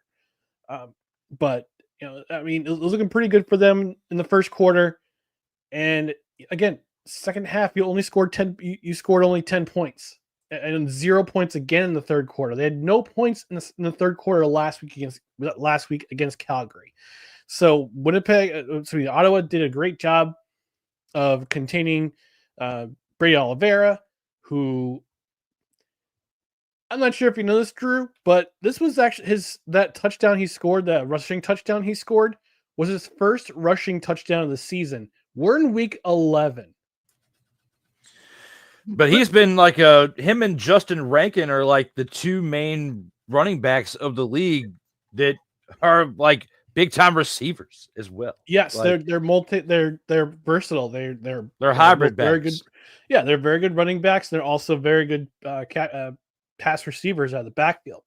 But it was looking pretty good for them in the first quarter, and again, second half you only scored 10. You scored only 10 points. And 0 points again in the third quarter. They had no points in the third quarter last week against Calgary. So Ottawa did a great job of containing Brady Oliveira, who I'm not sure if you know this, Drew, but this was actually that touchdown he scored, that rushing touchdown he scored, was his first rushing touchdown of the season. We're in week 11. But he's been like him and Justin Rankin are like the two main running backs of the league that are like big time receivers as well. Yes, like, they're versatile. They're hybrid backs. very good. Yeah, they're very good running backs. They're also very good pass receivers out of the backfield.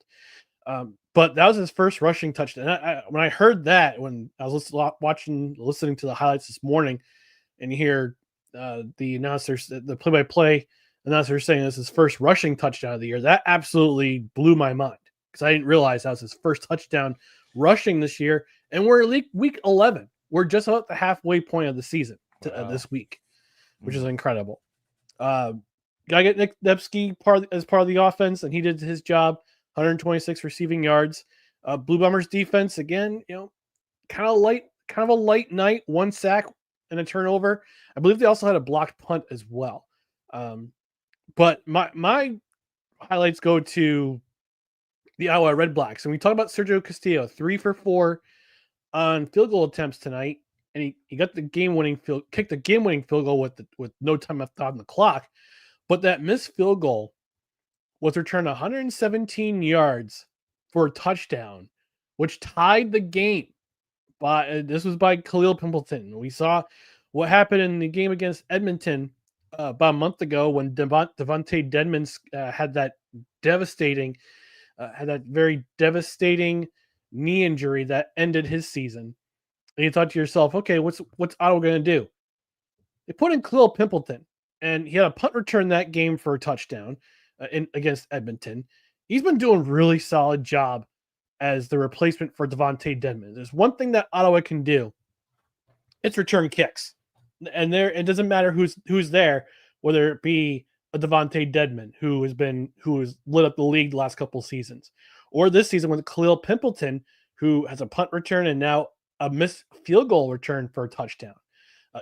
But that was his first rushing touchdown. When I heard that, when I was listening to the highlights this morning, and you hear the announcers, the play-by-play announcer saying this is his first rushing touchdown of the year, that absolutely blew my mind because I didn't realize that was his first touchdown rushing this year. And we're week 11. We're just about the halfway point of the season this week, which is incredible. Gotta get Nick Nepsky as part of the offense, and he did his job. 126 receiving yards. Blue Bombers defense again, kind of a light night. 1 sack and a turnover. I believe they also had a blocked punt as well. But my highlights go to the Ottawa Redblacks, and we talked about Sergio Castillo, 3 for 4 on field goal attempts tonight, and he got kicked the game-winning field goal with no time left on the clock. But that missed field goal was returned 117 yards for a touchdown, which tied the game. This was by Khalil Pimpleton. We saw what happened in the game against Edmonton about a month ago when Devontae Dedmon had that very devastating knee injury that ended his season. And you thought to yourself, okay, what's Ottawa going to do? They put in Khalil Pimpleton, and he had a punt return that game for a touchdown against Edmonton. He's been doing a really solid job as the replacement for Devontae Dedmon. There's one thing that Ottawa can do. It's return kicks. And it doesn't matter who's there, whether it be a Devontae Dedmon who has lit up the league the last couple of seasons, or this season with Khalil Pimpleton, who has a punt return and now a missed field goal return for a touchdown.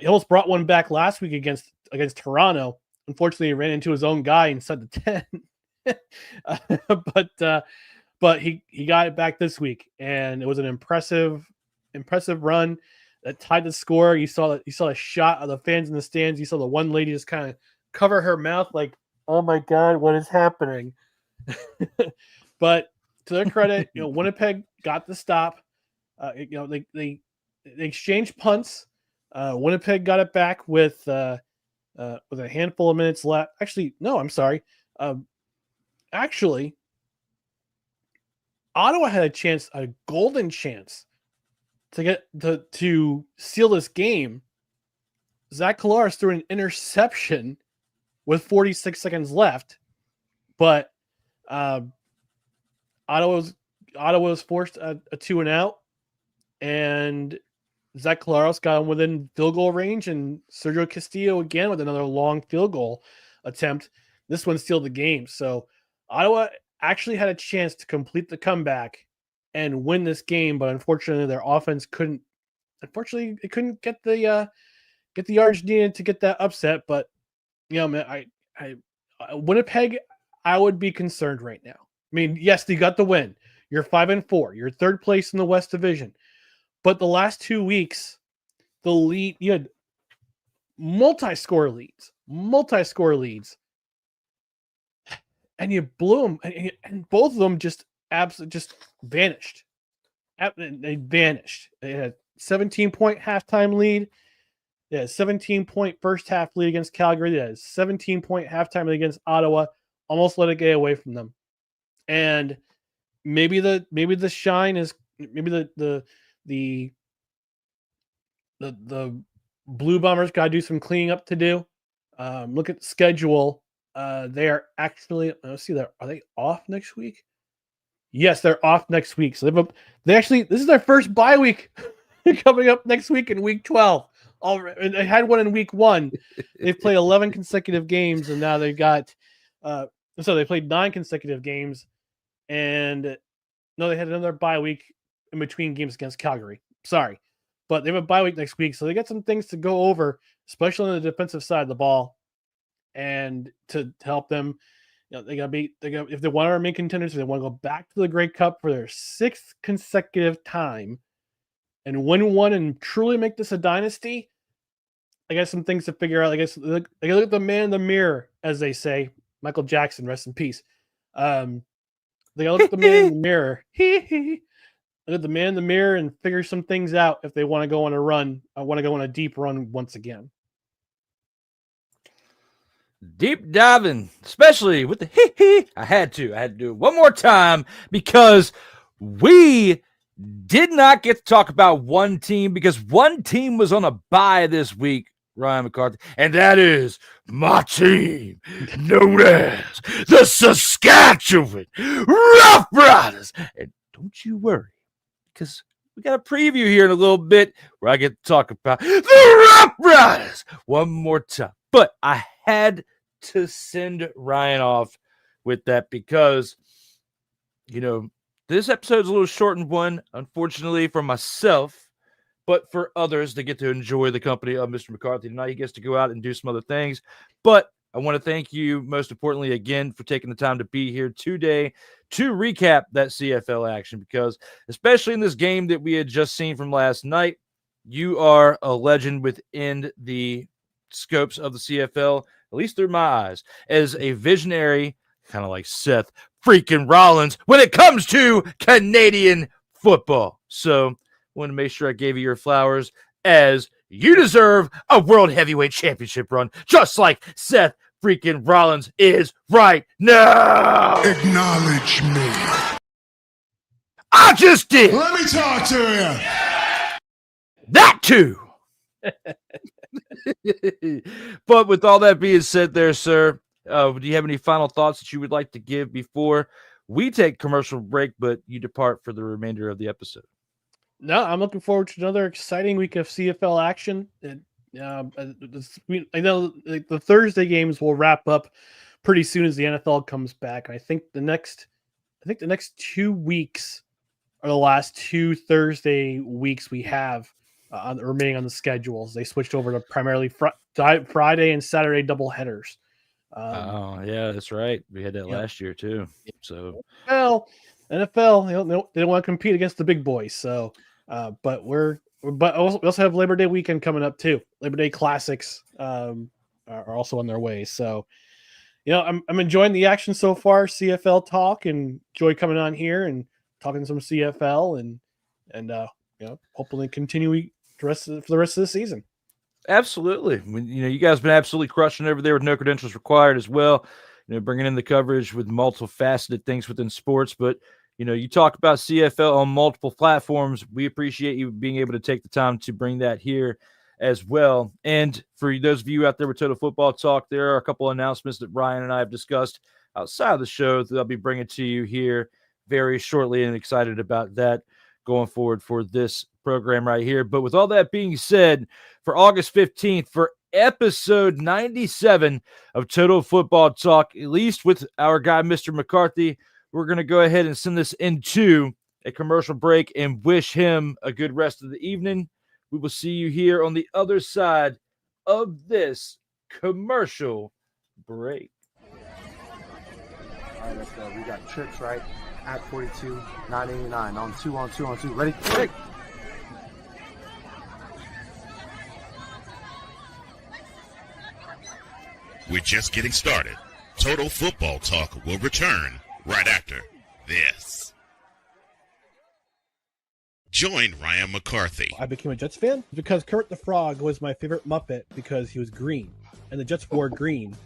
He almost brought one back last week against Toronto. Unfortunately, he ran into his own guy inside the 10. But he got it back this week, and it was an impressive run that tied the score. You saw a shot of the fans in the stands. You saw the one lady just kind of cover her mouth like, "Oh my God, what is happening?" But to their credit, Winnipeg got the stop. They exchanged punts. Winnipeg got it back with a handful of minutes left. Actually, no, I'm sorry. Actually, Ottawa had a golden chance to get to seal this game. Zach Collaros threw an interception with 46 seconds left, but Ottawa was forced a 2-and-out, and Zach Collaros got him within field goal range, and Sergio Castillo again with another long field goal attempt. This one sealed the game. So Ottawa actually had a chance to complete the comeback and win this game, but unfortunately their offense couldn't. Unfortunately, it couldn't get the yards needed to get that upset. But man, Winnipeg, I would be concerned right now. I mean, yes, they got the win. You're 5-4. You're third place in the West Division. But the last 2 weeks, the lead, you had multi-score leads, and you blew them, and both of them just vanished. They vanished. They had 17-point halftime lead. They had 17-point first half lead against Calgary. They had 17-point halftime lead against Ottawa. Almost let it get away from them. And maybe the shine is the Blue Bombers got to do some cleaning up to do. Look at the schedule. They are actually, let's see, are they off next week? Yes, they're off next week. So this is their first bye week coming up next week in week 12. And they had one in week 1. They've played 11 consecutive games, and now they've got so they played 9 consecutive games, and no, they had another bye week in between games against Calgary. Sorry. But they have a bye week next week, so they got some things to go over, especially on the defensive side of the ball, and to help them. If they want to remain contenders, if they want to go back to the Grey Cup for their 6th consecutive time, and win one and truly make this a dynasty, I got some things to figure out. I guess look at the man in the mirror, as they say. Michael Jackson, rest in peace. They gotta look at the man in the mirror. Look at the man in the mirror and figure some things out if they want to go on a run. I want to go on a deep run once again. Deep diving, especially with the I had to do it one more time because we did not get to talk about one team because one team was on a bye this week, Ryan McCarthy, and that is my team, known as the Saskatchewan Roughriders. And don't you worry, because we got a preview here in a little bit where I get to talk about the Roughriders one more time. But I had to send Ryan off with that because, this episode's a little shortened one, unfortunately, for myself, but for others to get to enjoy the company of Mr. McCarthy tonight. He gets to go out and do some other things. But I want to thank you, most importantly, again, for taking the time to be here today to recap that CFL action, because especially in this game that we had just seen from last night, you are a legend within the scopes of the CFL, at least through my eyes, as a visionary, kind of like Seth freaking Rollins, when it comes to Canadian football. So I want to make sure I gave you your flowers, as you deserve a World Heavyweight Championship run, just like Seth freaking Rollins is right now. Acknowledge me. I just did. Let me talk to you. That too. But with all that being said there, sir, do you have any final thoughts that you would like to give before we take commercial break, but you depart for the remainder of the episode? No, I'm looking forward to another exciting week of CFL action. I know the Thursday games will wrap up pretty soon as the NFL comes back. I think the next 2 weeks are the last 2 Thursday weeks we have remaining on the schedules. They switched over to primarily Friday and Saturday doubleheaders. Yeah, that's right. We had that last year too. So NFL, they don't want to compete against the big boys. So, but we also have Labor Day weekend coming up too. Labor Day Classics are also on their way. So, I'm enjoying the action so far. CFL talk, and enjoy coming on here and talking some CFL and hopefully continue for the rest of the season. Absolutely. You guys have been absolutely crushing over there with no credentials required as well. Bringing in the coverage with multiple faceted things within sports. But, you talk about CFL on multiple platforms. We appreciate you being able to take the time to bring that here as well. And for those of you out there with Total Football Talk, there are a couple of announcements that Ryan and I have discussed outside of the show that I'll be bringing to you here very shortly, and excited about that going forward for this program right here. But with all that being said, for August 15th, for episode 97 of Total Football Talk, at least with our guy, Mr. McCarthy, we're going to go ahead and send this into a commercial break and wish him a good rest of the evening. We will see you here on the other side of this commercial break. All right, let's go. We got trips, right? At 42, 989 on 2. Ready? Hey. We're just getting started. Total Football Talk will return right after this. Join Ryan McCarthy. I became a Jets fan because Kermit the Frog was my favorite Muppet because he was green, and the Jets wore green.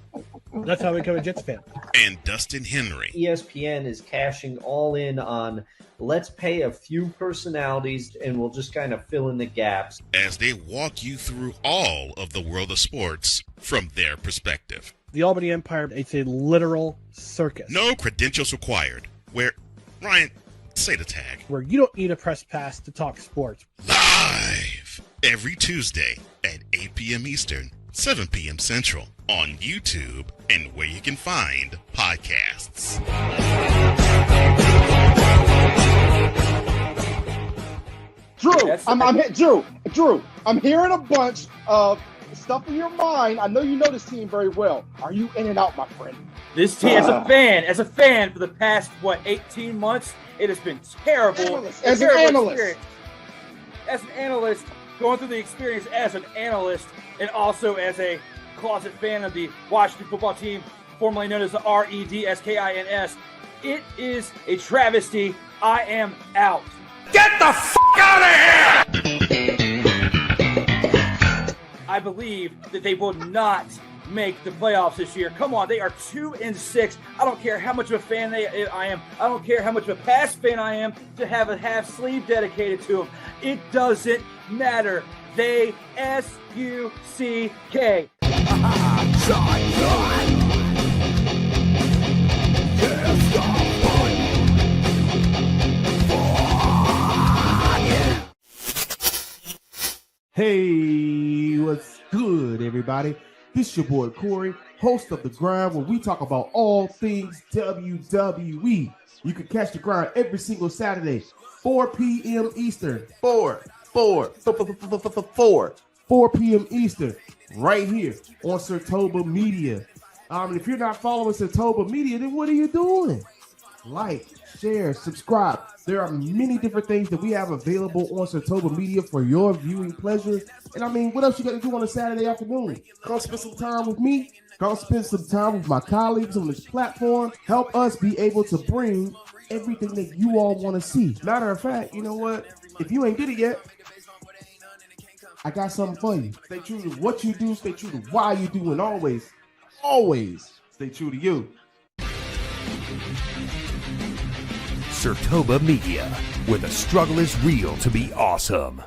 That's how I became a Jets fan. And Dustin Henry. ESPN is cashing all in on let's pay a few personalities and we'll just kind of fill in the gaps, as they walk you through all of the world of sports from their perspective. The Albany Empire, it's a literal circus. No credentials required. Where, Ryan, say the tag. Where you don't need a press pass to talk sports. Live every Tuesday at 8 p.m. Eastern, 7 p.m. Central on YouTube and where you can find podcasts. Drew, I'm hearing a bunch of stuff in your mind. I know you know this team very well. Are you in and out, my friend? This team, as a fan for the past 18 months, it has been terrible. As an analyst. as an analyst, going through the experience as an analyst, and also as a closet fan of the Washington football team, formerly known as the Redskins. It is a travesty. I am out. Get the f*** out of here! I believe that they will not make the playoffs this year. Come on, they are 2-6. I don't care how much of a fan I am. I don't care how much of a past fan I am to have a half sleeve dedicated to them. It doesn't matter. They S-U-C-K. Hey, what's good, everybody? This is your boy Corey, host of The Grind, where we talk about all things WWE. You can catch The Grind every single Saturday, 4 p.m. Eastern. 4 p.m. Eastern, right here on Sertoba Media. If you're not following Sertoba Media, then what are you doing? Like, share, subscribe. There are many different things that we have available on Sertoba Media for your viewing pleasure. And what else you got to do on a Saturday afternoon? Come spend some time with me. Come spend some time with my colleagues on this platform. Help us be able to bring everything that you all want to see. Matter of fact, you know what? If you ain't did it yet, I got something for you. Stay true to what you do. Stay true to why you do. And always stay true to you. Sertoba Media, where the struggle is real to be awesome.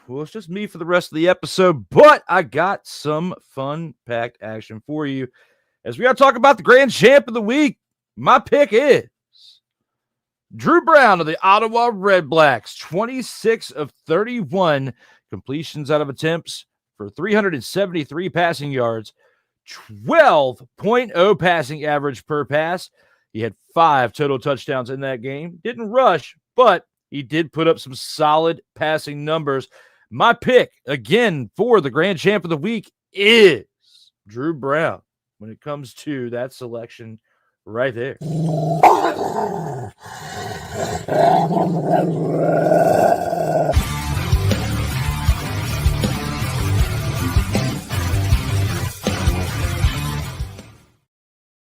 Well, it's just me for the rest of the episode, but I got some fun-packed action for you as we got to talk about the grand champ of the week. My pick is Drew Brown of the Ottawa Redblacks, 26 of 31 completions out of attempts for 373 passing yards, 12.0 passing average per pass. He had 5 total touchdowns in that game. Didn't rush, but he did put up some solid passing numbers. My pick, again, for the grand champ of the week is Drew Brown when it comes to that selection right there.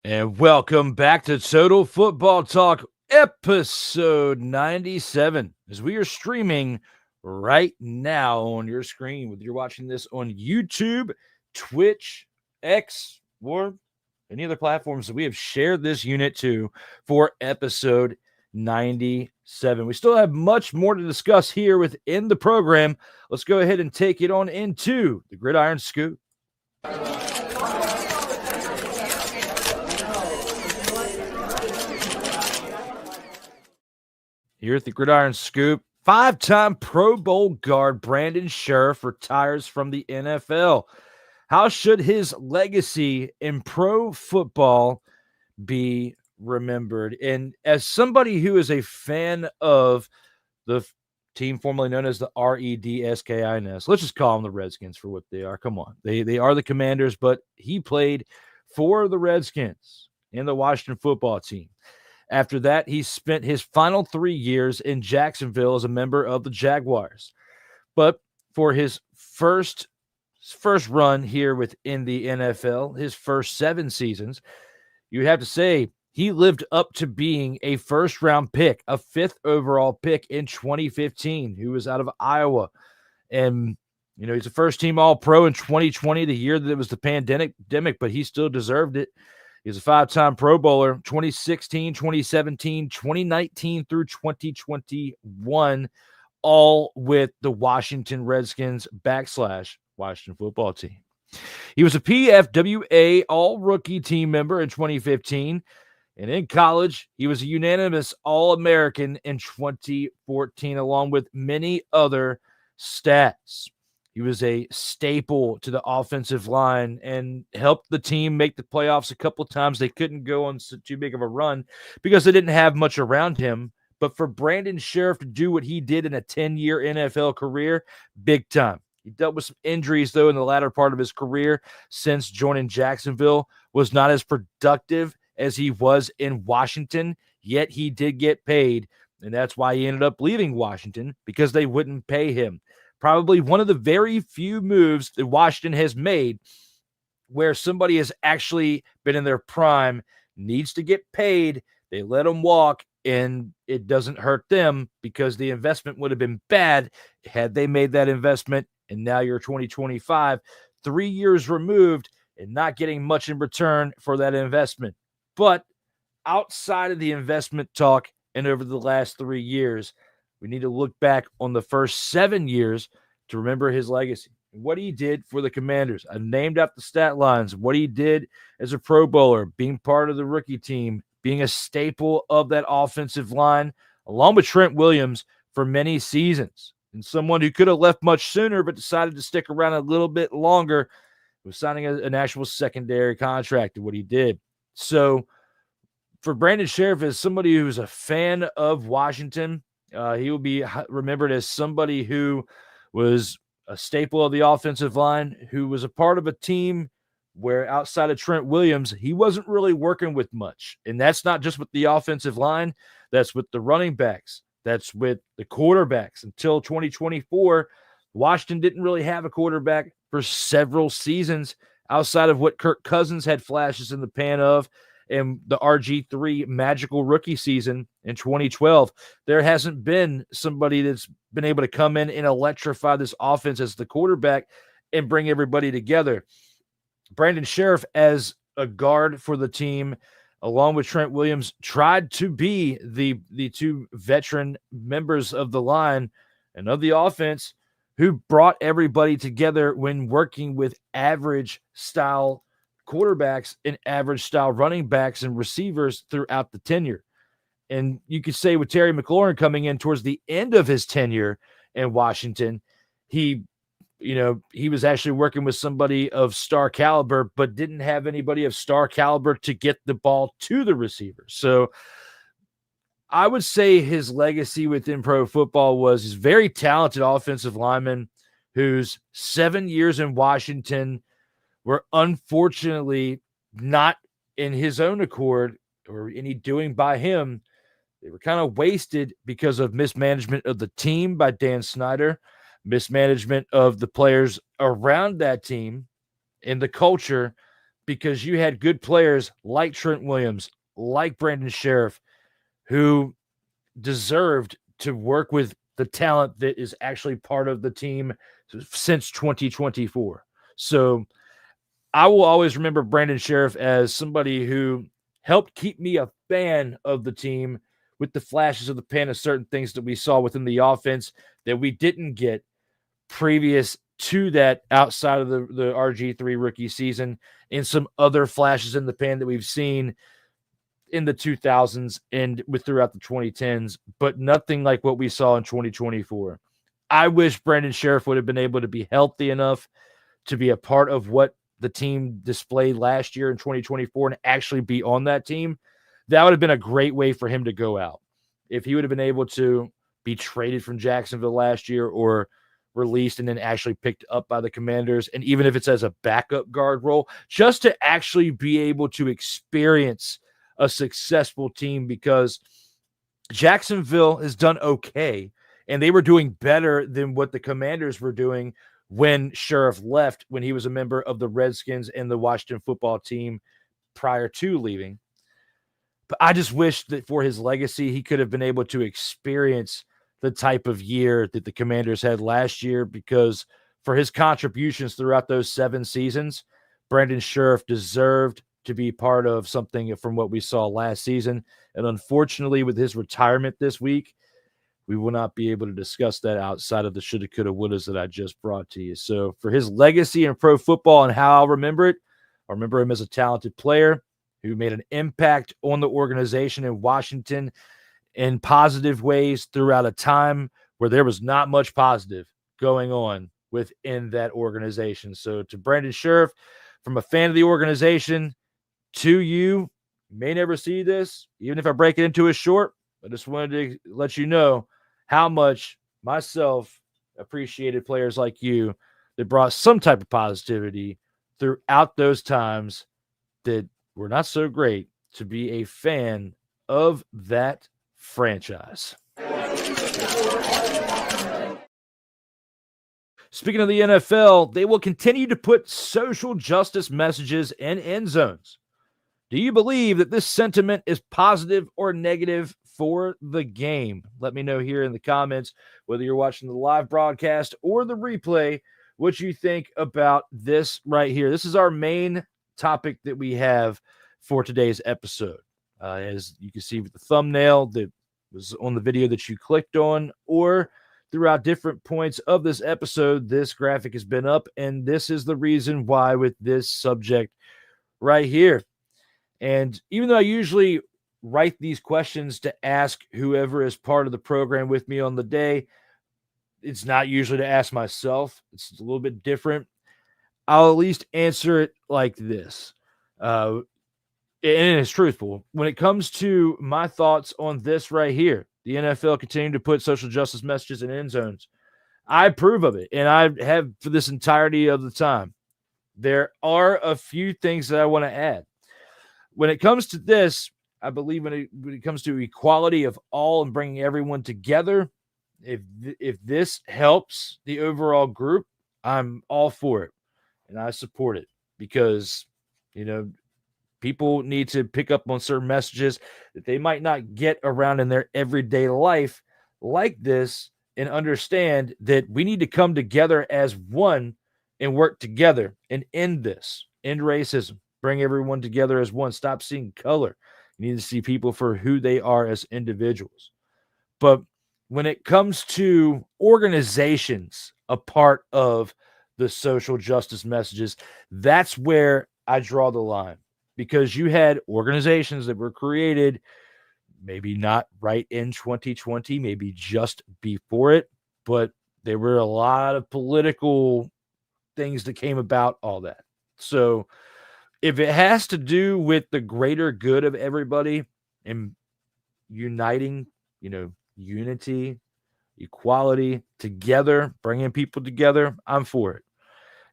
And welcome back to Total Football Talk, episode 97, as we are streaming right now on your screen, whether you're watching this on YouTube, Twitch, X, or any other platforms that we have shared this unit to for episode 97. We still have much more to discuss here within the program. Let's go ahead and take it on into the Gridiron Scoop. Here at the Gridiron Scoop, 5-time Pro Bowl guard Brandon Sheriff retires from the NFL. How should his legacy in pro football be remembered? And as somebody who is a fan of the team formerly known as the Redskins, let's just call them the Redskins for what they are. Come on. They are the Commanders, but he played for the Redskins and the Washington football team. After that, he spent his final 3 years in Jacksonville as a member of the Jaguars. But for his first run here within the NFL, his first 7 seasons, you have to say he lived up to being a first-round pick, a 5th overall pick in 2015, who was out of Iowa. And, he's a first-team All-Pro in 2020, the year that it was the pandemic, but he still deserved it. He's a 5-time Pro Bowler, 2016, 2017, 2019 through 2021, all with the Washington Redskins / Washington football team. He was a PFWA All-Rookie team member in 2015, and in college, he was a unanimous All-American in 2014, along with many other stats. He was a staple to the offensive line and helped the team make the playoffs a couple times. They couldn't go on too big of a run because they didn't have much around him, But for Brandon Sheriff to do what he did in a 10-year NFL career, big time. He dealt with some injuries, though, in the latter part of his career since joining Jacksonville, was not as productive as he was in Washington, yet he did get paid, and that's why he ended up leaving Washington, because they wouldn't pay him. Probably one of the very few moves that Washington has made where somebody has actually been in their prime, needs to get paid, they let them walk, and it doesn't hurt them because the investment would have been bad had they made that investment. And now you're 2025, 3 years removed, and not getting much in return for that investment. But outside of the investment talk and over the last 3 years, we need to look back on the first 7 years to remember his legacy and what he did for the Commanders. I've named out the stat lines, what he did as a Pro Bowler, being part of the rookie team, being a staple of that offensive line, along with Trent Williams for many seasons. And someone who could have left much sooner but decided to stick around a little bit longer, was signing an actual secondary contract to what he did. So for Brandon Sheriff, as somebody who's a fan of Washington, he will be remembered as somebody who was a staple of the offensive line, who was a part of a team where outside of Trent Williams, he wasn't really working with much. And that's not just with the offensive line, that's with the running backs, that's with the quarterbacks. Until 2024, Washington didn't really have a quarterback for several seasons outside of what Kirk Cousins had flashes in the pan of, and the RG3 magical rookie season in 2012. There hasn't been somebody that's been able to come in and electrify this offense as the quarterback and bring everybody together. Brandon Sheriff, as a guard for the team, along with Trent Williams, tried to be the two veteran members of the line and of the offense who brought everybody together when working with average style quarterbacks and average style running backs and receivers throughout the tenure. And you could say with Terry McLaurin coming in towards the end of his tenure in Washington, he was actually working with somebody of star caliber, but didn't have anybody of star caliber to get the ball to the receiver. So I would say his legacy within pro football was he's a very talented offensive lineman whose 7 years in Washington were unfortunately not in his own accord or any doing by him. They were kind of wasted because of mismanagement of the team by Dan Snyder, mismanagement of the players around that team and the culture, because you had good players like Trent Williams, like Brandon Sheriff, who deserved to work with the talent that is actually part of the team since 2024. So I will always remember Brandon Sheriff as somebody who helped keep me a fan of the team with the flashes of the pen of certain things that we saw within the offense that we didn't get previous to that outside of the RG3 rookie season, and some other flashes in the pan that we've seen in the 2000s and with throughout the 2010s, but nothing like what we saw in 2024. I wish Brandon Sheriff would have been able to be healthy enough to be a part of what the team displayed last year in 2024 and actually be on that team. That would have been a great way for him to go out. If he would have been able to be traded from Jacksonville last year or released and then actually picked up by the Commanders, and even if it's as a backup guard role, just to actually be able to experience a successful team, because Jacksonville has done okay, and they were doing better than what the Commanders were doing when Sheriff left, when he was a member of the Redskins and the Washington football team prior to leaving. But I just wish that for his legacy, he could have been able to experience the type of year that the Commanders had last year, because for his contributions throughout those 7 seasons, Brandon Sheriff deserved to be part of something from what we saw last season. And unfortunately, with his retirement this week, we will not be able to discuss that outside of the shoulda, coulda, wouldas that I just brought to you. So for his legacy in pro football and how I'll remember it, I'll remember him as a talented player who made an impact on the organization in Washington in positive ways throughout a time where there was not much positive going on within that organization. So to Brandon Sheriff, from a fan of the organization to you may never see this, even if I break it into a short, I just wanted to let you know how much myself appreciated players like you that brought some type of positivity throughout those times that were not so great to be a fan of that franchise. Speaking of the NFL, they will continue to put social justice messages in end zones. Do you believe that this sentiment is positive or negative for the game? Let me know here in the comments, whether you're watching the live broadcast or the replay, what you think about this right here. This is our main topic that we have for today's episode. As you can see with the thumbnail that was on the video that you clicked on, or throughout different points of this episode, this graphic has been up, and this is the reason why with this subject right here. And even though I usually write these questions to ask whoever is part of the program with me on the day, it's not usually to ask myself. It's a little bit different. I'll at least answer it like this. And it's truthful. When it comes to my thoughts on this right here, the NFL continuing to put social justice messages in end zones, I approve of it, and I have for this entirety of the time. There are a few things that I want to add. When it comes to this, I believe when it comes to equality of all and bringing everyone together, if this helps the overall group, I'm all for it, and I support it because, people need to pick up on certain messages that they might not get around in their everyday life like this, and understand that we need to come together as one and work together and end racism, bring everyone together as one, stop seeing color. You need to see people for who they are as individuals. But when it comes to organizations, a part of the social justice messages, that's where I draw the line. Because you had organizations that were created maybe not right in 2020, maybe just before it, but there were a lot of political things that came about all that. So if it has to do with the greater good of everybody and uniting, unity, equality together, bringing people together, I'm for it.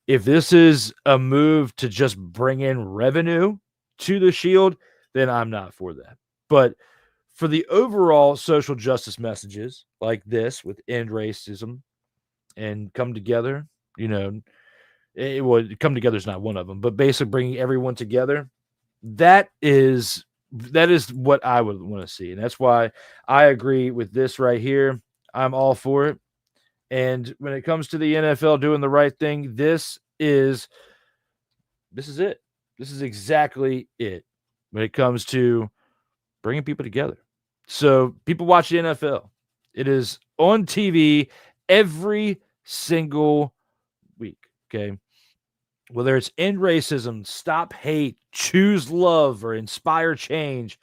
If this is a move to just bring in revenue to the Shield, then I'm not for that. But for the overall social justice messages like this with end racism and come together, come together is not one of them, but basically bringing everyone together, that is what I would want to see. And that's why I agree with this right here. I'm all for it. And when it comes to the NFL doing the right thing, this is it. This is exactly it when it comes to bringing people together. So people watch the NFL. It is on TV every single week, okay? Whether it's end racism, stop hate, choose love, or inspire change,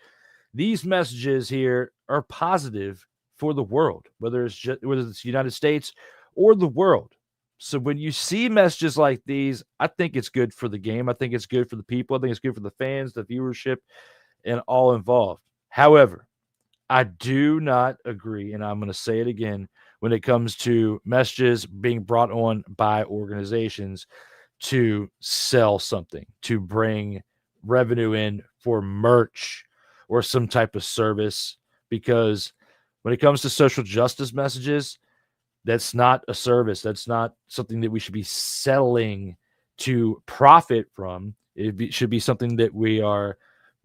these messages here are positive for the world, whether it's the United States or the world. So when you see messages like these, I think it's good for the game. I think it's good for the people. I think it's good for the fans, the viewership, and all involved. However, I do not agree, and I'm going to say it again, when it comes to messages being brought on by organizations to sell something, to bring revenue in for merch or some type of service, because when it comes to social justice messages, that's not a service. That's not something that we should be selling to profit from. Should be something that we are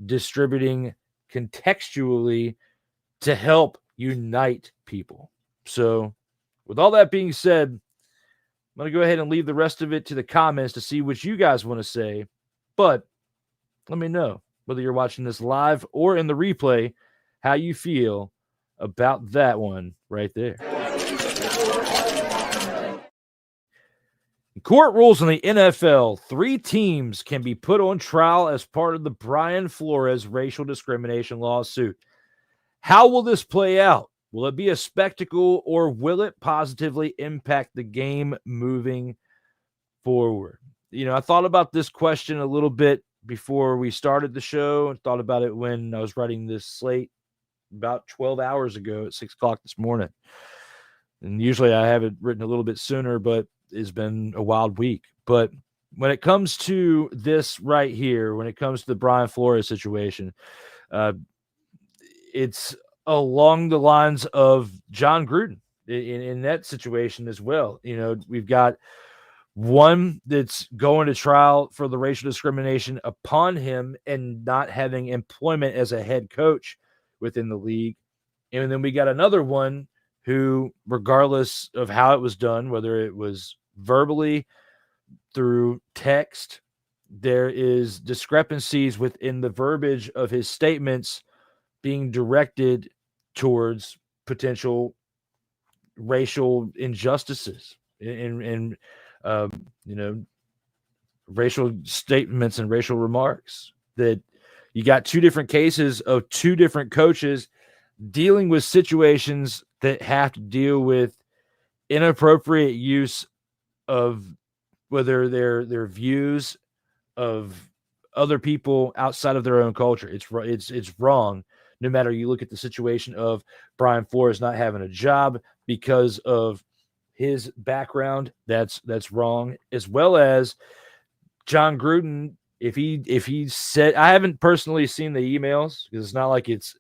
distributing contextually to help unite people. So with all that being said, I'm going to go ahead and leave the rest of it to the comments to see what you guys want to say. But let me know, whether you're watching this live or in the replay, how you feel about that one right there. Court rules in the NFL, 3 teams can be put on trial as part of the Brian Flores racial discrimination lawsuit. How will this play out? Will it be a spectacle, or will it positively impact the game moving forward? I thought about this question a little bit before we started the show. I thought about it when I was writing this slate about 12 hours ago at 6 o'clock this morning. And usually I have it written a little bit sooner, but it's been a wild week. But when it comes to this right here, when it comes to the Brian Flores situation, it's along the lines of John Gruden in that situation as well. You know, we've got one that's going to trial for the racial discrimination upon him and not having employment as a head coach within the league. And then we got another one who, regardless of how it was done, whether it was verbally, through text, there is discrepancies within the verbiage of his statements being directed towards potential racial injustices and you know, racial statements and racial remarks. That you got two different cases of two different coaches dealing with situations that have to deal with inappropriate use of whether their views of other people outside of their own culture. It's wrong. No matter you look at the situation of Brian Flores not having a job because of his background, that's wrong, as well as John Gruden. If he said, I haven't personally seen the emails because it's not like it's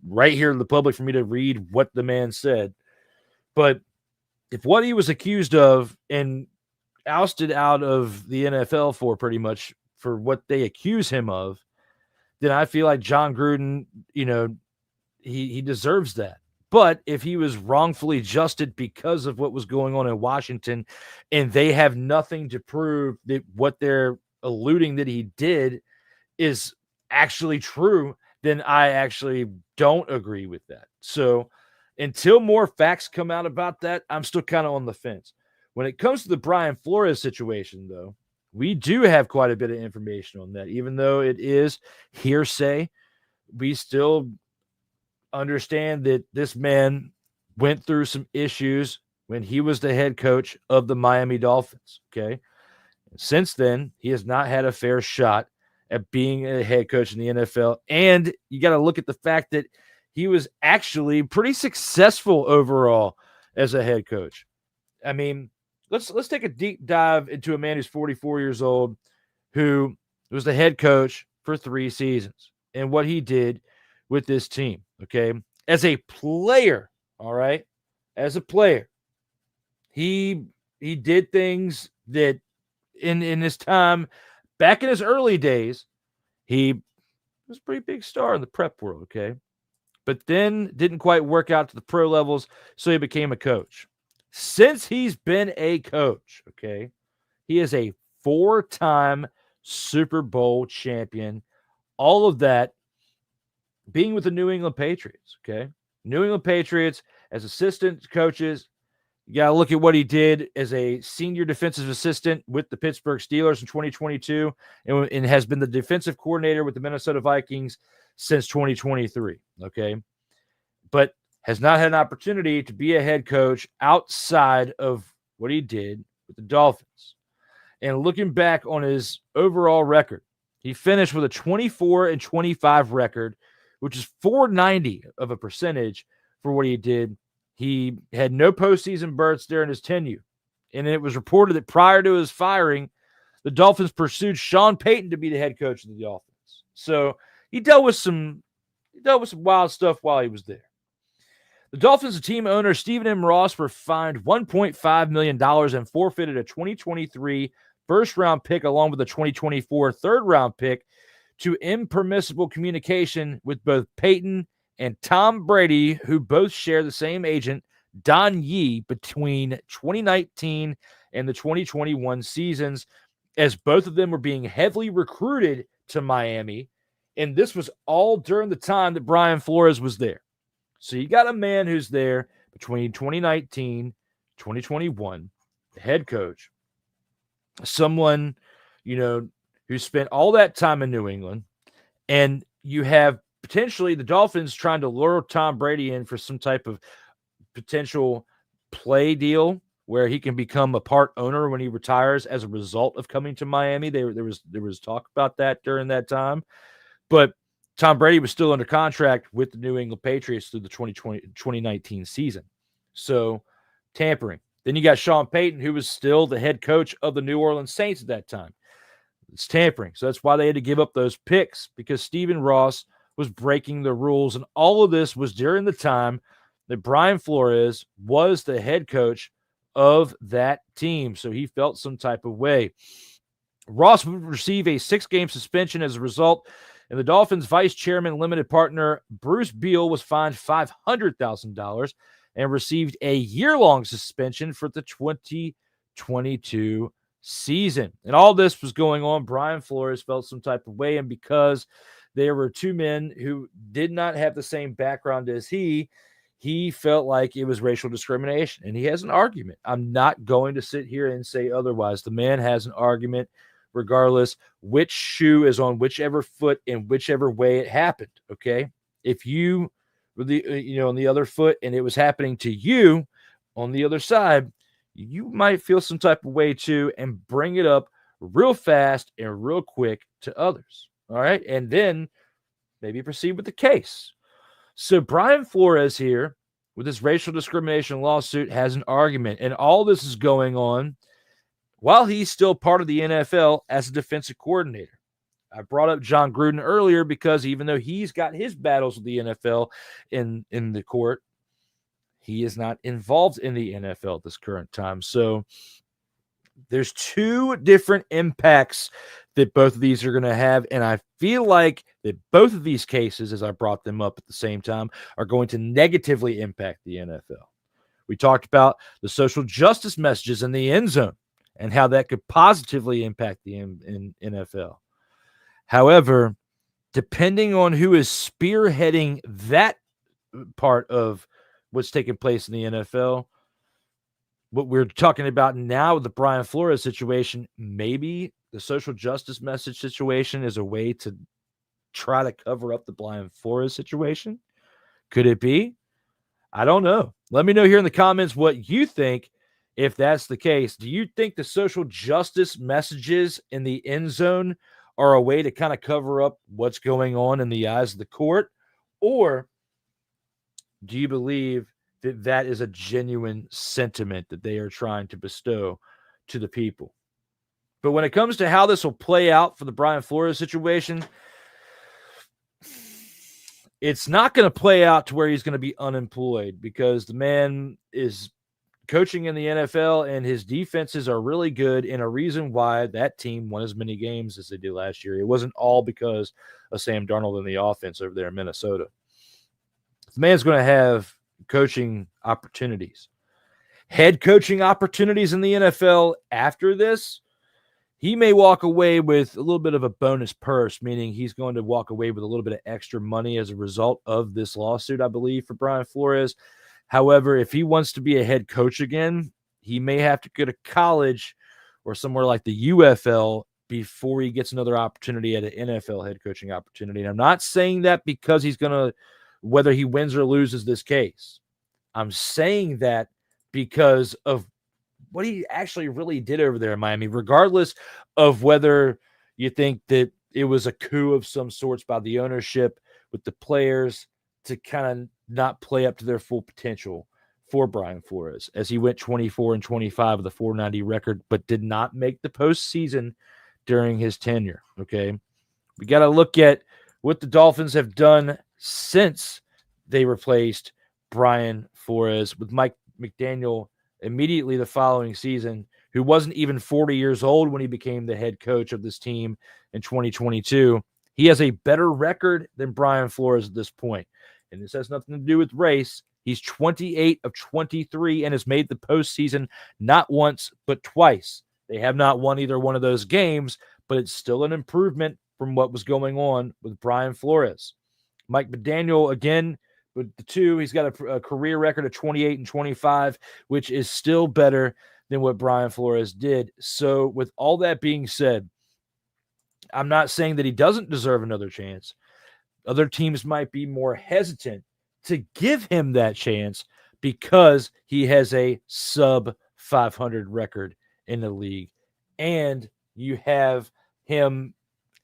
right here in the public for me to read what the man said. But if what he was accused of and ousted out of the NFL for pretty much for what they accuse him of, then I feel like John Gruden, you know, he deserves that. But if he was wrongfully adjusted because of what was going on in Washington and they have nothing to prove that what they're alluding that he did is actually true, then I actually don't agree with that. So until more facts come out about that, I'm still kind of on the fence. When it comes to the Brian Flores situation, though, we do have quite a bit of information on that. Even though it is hearsay, we still understand that this man went through some issues when he was the head coach of the Miami Dolphins, okay? Since then, he has not had a fair shot at being a head coach in the NFL. And you got to look at the fact that he was actually pretty successful overall as a head coach. I mean, let's take a deep dive into a man who's 44 years old, who was the head coach for 3 seasons and what he did with this team, okay? As a player, all right? As a player, he did things that in his time, back in his early days, he was a pretty big star in the prep world, okay? But then didn't quite work out to the pro levels, so he became a coach. Since he's been a coach, okay, he is a 4-time Super Bowl champion. All of that being with the New England Patriots, okay? New England Patriots as assistant coaches. You got to look at what he did as a senior defensive assistant with the Pittsburgh Steelers in 2022 and has been the defensive coordinator with the Minnesota Vikings since 2023, okay? But has not had an opportunity to be a head coach outside of what he did with the Dolphins. And looking back on his overall record, he finished with a 24-25 record, which is .490 of a percentage for what he did. He had no postseason berths during his tenure. And it was reported that prior to his firing, the Dolphins pursued Sean Payton to be the head coach of the Dolphins. So he dealt with some wild stuff while he was there. The Dolphins team owner Stephen M. Ross were fined $1.5 million and forfeited a 2023 first-round pick along with a 2024 third-round pick to impermissible communication with both Peyton and Tom Brady, who both share the same agent, Don Yee, between 2019 and the 2021 seasons, as both of them were being heavily recruited to Miami. And this was all during the time that Brian Flores was there. So you got a man who's there between 2019, 2021, the head coach, someone, you know, who spent all that time in New England, and you have potentially the Dolphins trying to lure Tom Brady in for some type of potential play deal where he can become a part owner when he retires as a result of coming to Miami. There was talk about that during that time. But Tom Brady was still under contract with the New England Patriots through the 2019 season. So tampering. Then you got Sean Payton, who was still the head coach of the New Orleans Saints at that time. It's tampering. So that's why they had to give up those picks, because Stephen Ross was breaking the rules. And all of this was during the time that Brian Flores was the head coach of that team. So he felt some type of way. Ross would receive a 6-game suspension as a result, and the Dolphins' vice chairman, limited partner Bruce Beal, was fined $500,000 and received a year-long suspension for the 2022 season. And all this was going on. Brian Flores felt some type of way, and because there were two men who did not have the same background as he felt like it was racial discrimination, and he has an argument. I'm not going to sit here and say otherwise. The man has an argument regardless which shoe is on whichever foot and whichever way it happened, okay? If you were on the other foot and it was happening to you on the other side, you might feel some type of way too and bring it up real fast and real quick to others, all right? And then maybe proceed with the case. So Brian Flores here with this racial discrimination lawsuit has an argument, and all this is going on while he's still part of the NFL as a defensive coordinator. I brought up John Gruden earlier because even though he's got his battles with the NFL in the court, he is not involved in the NFL at this current time. So there's two different impacts that both of these are going to have, and I feel like that both of these cases, as I brought them up at the same time, are going to negatively impact the NFL. We talked about the social justice messages in the end zone and how that could positively impact the NFL. However, depending on who is spearheading that part of what's taking place in the NFL, what we're talking about now with the Brian Flores situation, maybe the social justice message situation is a way to try to cover up the Brian Flores situation. Could it be? I don't know. Let me know here in the comments what you think. If that's the case, do you think the social justice messages in the end zone are a way to kind of cover up what's going on in the eyes of the court? Or do you believe that that is a genuine sentiment that they are trying to bestow to the people? But when it comes to how this will play out for the Brian Flores situation, it's not going to play out to where he's going to be unemployed, because the man is coaching in the NFL and his defenses are really good, and a reason why that team won as many games as they did last year. It wasn't all because of Sam Darnold and the offense over there in Minnesota. The man's going to have coaching opportunities, head coaching opportunities in the NFL after this. He may walk away with a little bit of a bonus purse, meaning he's going to walk away with a little bit of extra money as a result of this lawsuit, I believe, for Brian Flores. However, if he wants to be a head coach again, he may have to go to college or somewhere like the UFL before he gets another opportunity at an NFL head coaching opportunity. And I'm not saying that because he's going to, whether he wins or loses this case. I'm saying that because of what he actually really did over there in Miami, regardless of whether you think that it was a coup of some sorts by the ownership with the players to kind of not play up to their full potential for Brian Flores, as he went 24-25 with a 490 record, but did not make the postseason during his tenure. Okay. We got to look at what the Dolphins have done since they replaced Brian Flores with Mike McDaniel immediately the following season, who wasn't even 40 years old when he became the head coach of this team in 2022. He has a better record than Brian Flores at this point. And this has nothing to do with race. He's 28 of 23 and has made the postseason not once, but twice. They have not won either one of those games, but it's still an improvement from what was going on with Brian Flores. Mike McDaniel, again, with the two, he's got a career record of 28-25, which is still better than what Brian Flores did. So with all that being said, I'm not saying that he doesn't deserve another chance. Other teams might be more hesitant to give him that chance because he has a sub 500 record in the league. And you have him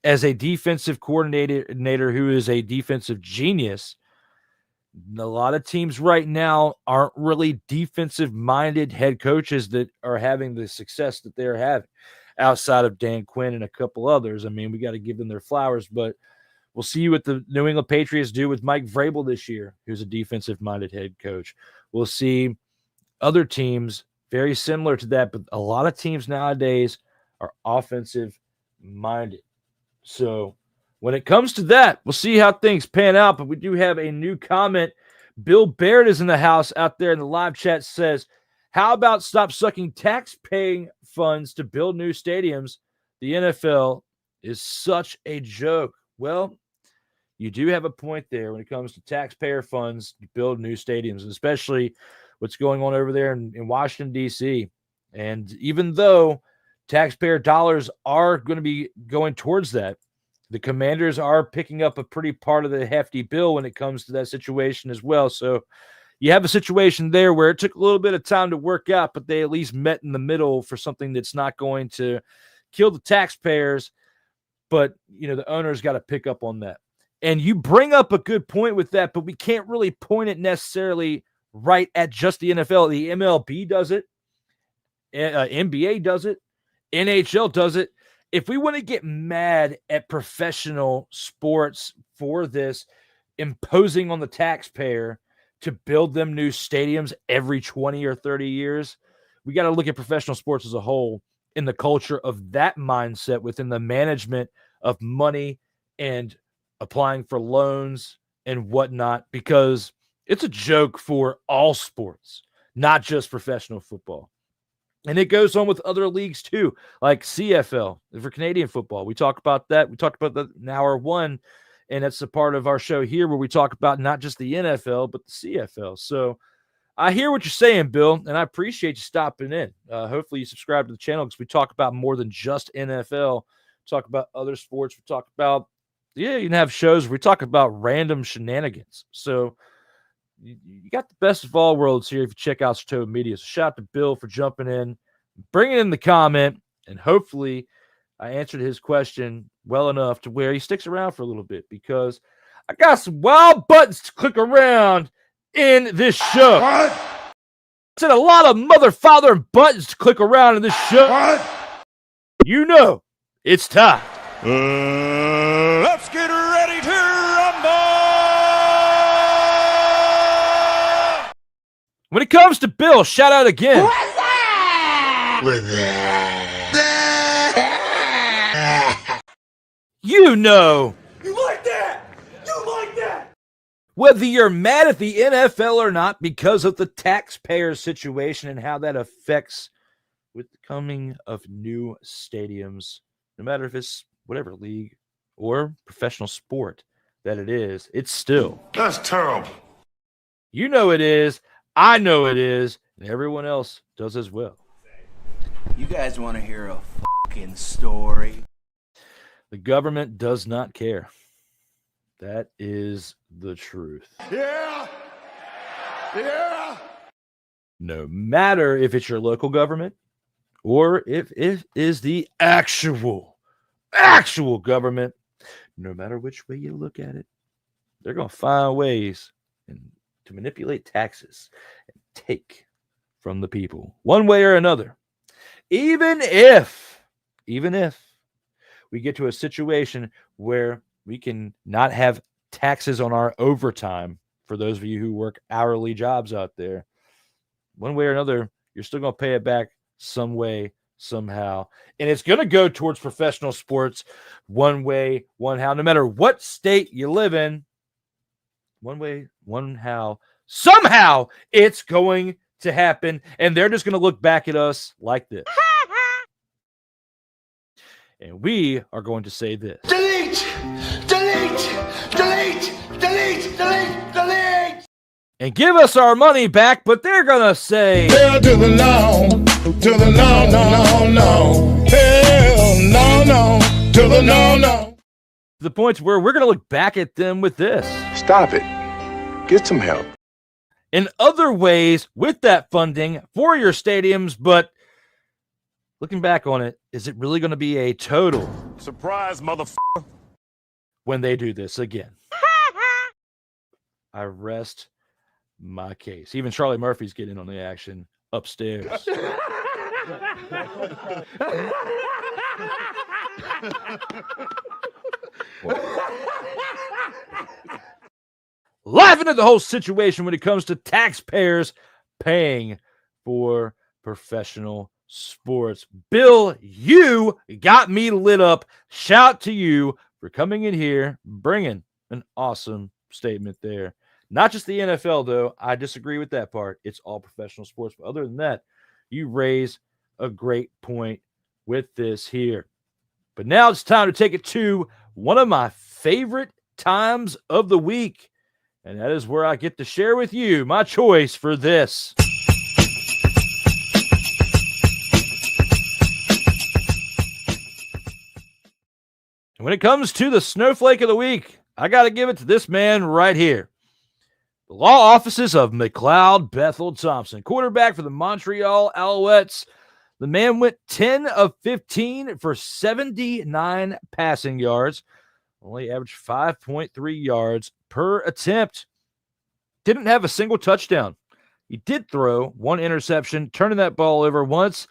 as a defensive coordinator who is a defensive genius, a lot of teams right now aren't really defensive-minded head coaches that are having the success that they're having outside of Dan Quinn and a couple others. I mean, we got to give them their flowers, but we'll see what the New England Patriots do with Mike Vrabel this year, who's a defensive-minded head coach. We'll see other teams very similar to that, but a lot of teams nowadays are offensive-minded. So when it comes to that, we'll see how things pan out, but we do have a new comment. Bill Baird is in the house out there in the live chat, says, how about stop sucking tax-paying funds to build new stadiums? The NFL is such a joke. Well, you do have a point there when it comes to taxpayer funds to build new stadiums, especially what's going on over there in Washington, D.C. And even though taxpayer dollars are going to be going towards that, the Commanders are picking up a pretty part of the hefty bill when it comes to that situation as well. So you have a situation there where it took a little bit of time to work out, but they at least met in the middle for something that's not going to kill the taxpayers. But, you know, the owner's got to pick up on that. And you bring up a good point with that, but we can't really point it necessarily right at just the NFL. The MLB does it. NBA does it. NHL does it. If we want to get mad at professional sports for this, imposing on the taxpayer to build them new stadiums every 20 or 30 years, we got to look at professional sports as a whole in the culture of that mindset within the management of money and applying for loans and whatnot, because it's a joke for all sports, not just professional football. And it goes on with other leagues too, like CFL for Canadian football. We talk about that. We talked about that in hour one, and that's a part of our show here where we talk about not just the NFL, but the CFL. So I hear what you're saying, Bill, and I appreciate you stopping in. Hopefully you subscribe to the channel because we talk about more than just NFL. We talk about other sports. We talk about, you can have shows where we talk about random shenanigans. So you got the best of all worlds here if you check out Sartoba Media. So shout out to Bill for jumping in, bringing in the comment, and hopefully I answered his question well enough to where he sticks around for a little bit, because I got some wild buttons to click around in this show. What? I said a lot of mother, father, and buttons to click around in this show. What? You know, it's time. Let's get ready to rumble! When it comes to Bill, shout out again. What's that? With that. You know. You like that? You like that? Whether you're mad at the NFL or not because of the taxpayer situation and how that affects with the coming of new stadiums, no matter if it's whatever league or professional sport that it is, it's still. That's terrible. You know it is. I know it is. And everyone else does as well. You guys want to hear a fucking story? The government does not care. That is the truth. Yeah. Yeah. No matter if it's your local government or if it is the actual government, no matter which way you look at it, they're going to find ways to manipulate taxes and take from the people one way or another. Even if we get to a situation where we can not have taxes on our overtime, for those of you who work hourly jobs out there, one way or another, you're still going to pay it back some way, somehow. And it's going to go towards professional sports one way, one how, no matter what state you live in, one way, one how, somehow it's going to happen. And they're just going to look back at us like this. And we are going to say this. Delete! Delete! Delete! Delete! Delete! Delete! And give us our money back, but they're going to say... Hell to the no! To the no, no, no, no! Hell no, no! To the no, no! To the point where we're going to look back at them with this. Stop it. Get some help. In other ways, with that funding for your stadiums, but looking back on it, is it really going to be a total Surprise, motherfucker. when they do this again? I rest my case. Even Charlie Murphy's getting in on the action upstairs. Laughing at the whole situation when it comes to taxpayers paying for professional sports. Bill, you got me lit up. Shout to you for coming in here, bringing an awesome statement there. Not just the NFL, though. I disagree with that part. It's all professional sports. But other than that, you raise a great point with this here. But now it's time to take it to one of my favorite times of the week. And that is where I get to share with you my choice for this. And when it comes to the snowflake of the week, I got to give it to this man right here. The law offices of McLeod Bethel Thompson, quarterback for the Montreal Alouettes. The man went 10 of 15 for 79 passing yards, only averaged 5.3 yards per attempt. Didn't have a single touchdown. He did throw one interception, turning that ball over once.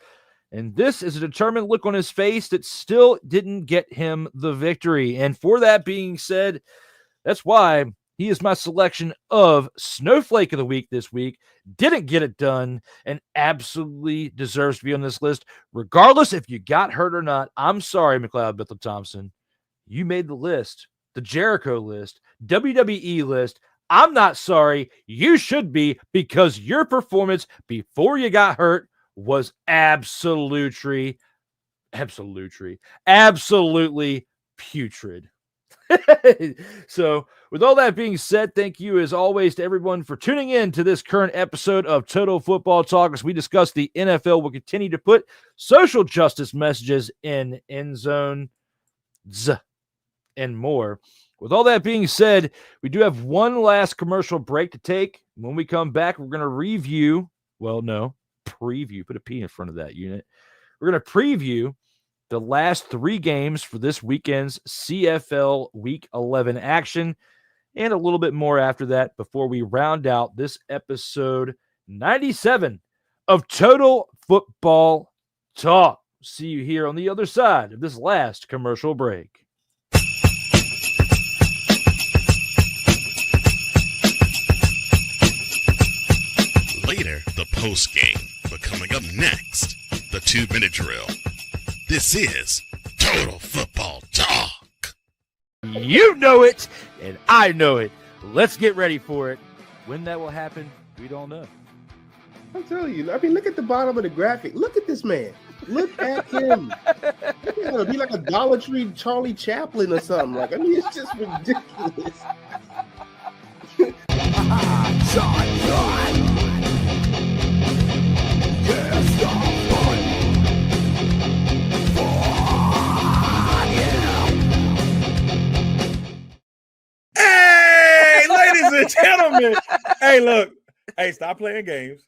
And this is a determined look on his face that still didn't get him the victory. And for that being said, that's why he is my selection of Snowflake of the Week this week. Didn't get it done and absolutely deserves to be on this list. Regardless if you got hurt or not, I'm sorry, McLeod Bethel Thompson. You made the list, the Jericho list, WWE list. I'm not sorry. You should be, because your performance before you got hurt was absolutely putrid. So with all that being said, thank you as always to everyone for tuning in to this current episode of Total Football Talk. As we discuss, the NFL will continue to put social justice messages in end zone and more. With all that being said, we do have one last commercial break to take. When we come back, we're going to preview, put a P in front of that unit. We're going to preview the last 3 games for this weekend's CFL Week 11 action, and a little bit more after that before we round out this episode 97 of Total Football Talk. See you here on the other side of this last commercial break. Later, the post game. But coming up next, the 2-minute drill. This is Total Football Talk. You know it, and I know it. Let's get ready for it. When that will happen, we don't know. I'm telling you. I mean, look at the bottom of the graphic. Look at this man. Look at him. He's gonna be like a Dollar Tree Charlie Chaplin or something. Like, I mean, it's just ridiculous. Hey, ladies and gentlemen. Hey, look. Hey, stop playing games.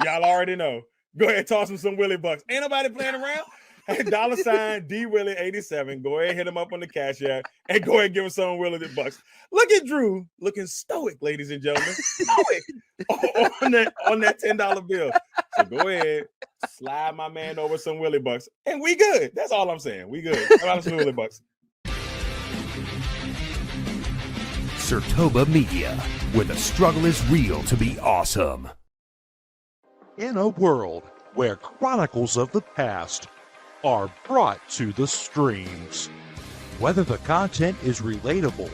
Y'all already know. Go ahead and toss him some Willie Bucks. Ain't nobody playing around. Hey, $, D Willie 87. Go ahead, hit him up on the Cash App, and go ahead and give him some Willie Bucks. Look at Drew looking stoic, ladies and gentlemen. Stoic on that $10 bill. So go ahead, slide my man over some Willie Bucks, and we good. That's all I'm saying. We good. How about some Willie Bucks? Sertoba Media, where the struggle is real to be awesome. In a world where chronicles of the past are brought to the streams, whether the content is relatable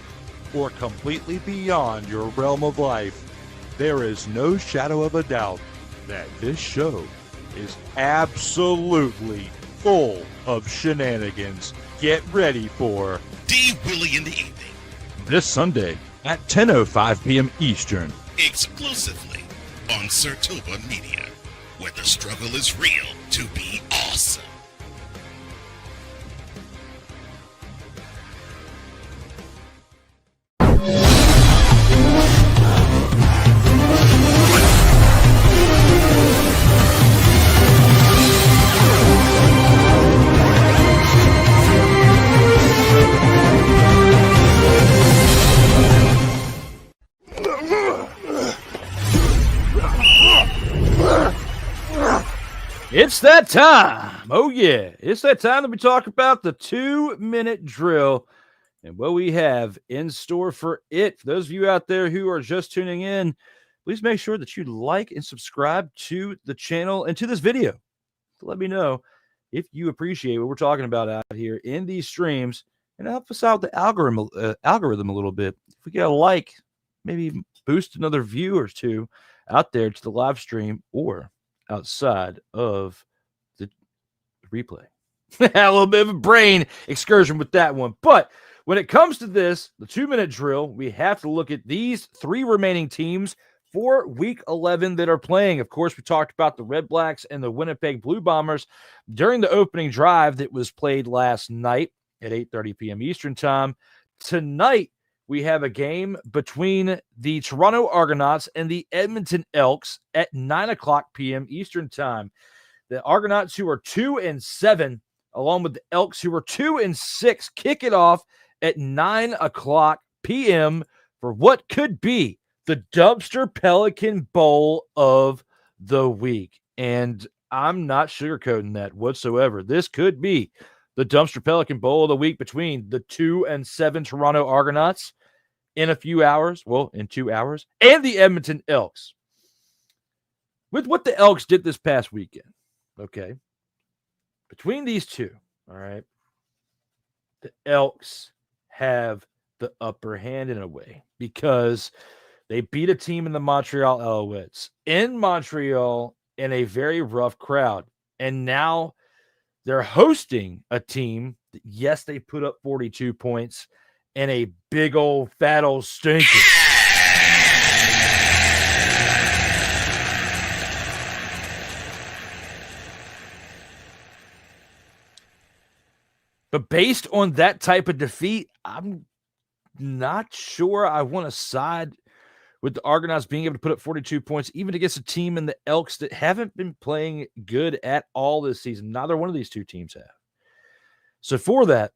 or completely beyond your realm of life, there is no shadow of a doubt that this show is absolutely full of shenanigans. Get ready for D Willie in the evening. This Sunday at 10:05 p.m. Eastern. Exclusively on Sertoba Media, where the struggle is real to be awesome. It's that time. Oh, yeah. It's that time that we talk about the 2-minute drill and what we have in store for it. For those of you out there who are just tuning in, please make sure that you like and subscribe to the channel and to this video to let me know if you appreciate what we're talking about out here in these streams and help us out the algorithm a little bit. If we get a like, maybe boost another view or two out there to the live stream or outside of the replay. A little bit of a brain excursion with that one. But when it comes to this, the 2-minute drill, we have to look at these 3 remaining teams for week 11 that are playing. Of course, we talked about the Redblacks and the Winnipeg Blue Bombers during the opening drive that was played last night at 8:30 p.m. Eastern time. Tonight, we have a game between the Toronto Argonauts and the Edmonton Elks at 9:00 p.m. Eastern time. The Argonauts, who are 2-7, along with the Elks, who are 2-6, kick it off at 9:00 p.m. for what could be the Dumpster Pelican Bowl of the week. And I'm not sugarcoating that whatsoever. This could be the Dumpster Pelican Bowl of the week between the 2-7 Toronto Argonauts in a few hours, well, in 2 hours, and the Edmonton Elks. With what the Elks did this past weekend, okay, between these two, all right, the Elks have the upper hand in a way because they beat a team in the Montreal Alouettes in Montreal in a very rough crowd. And now they're hosting a team that, yes, they put up 42 points and a big old fat old stinker. But based on that type of defeat, I'm not sure I want to side with the Argonauts being able to put up 42 points, even against a team in the Elks that haven't been playing good at all this season. Neither one of these two teams have. So for that,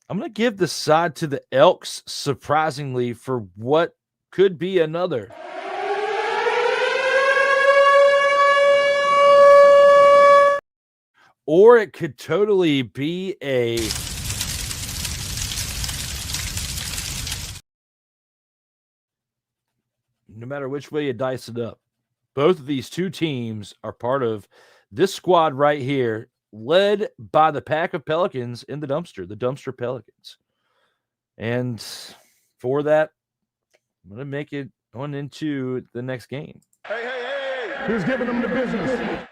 I'm going to give the side to the Elks, surprisingly, for what could be another or it could totally be a no matter which way you dice it up. Both of these two teams are part of this squad right here, led by the pack of Pelicans in the Dumpster Pelicans. And for that, I'm going to make it on into the next game. Hey. Who's giving them the business?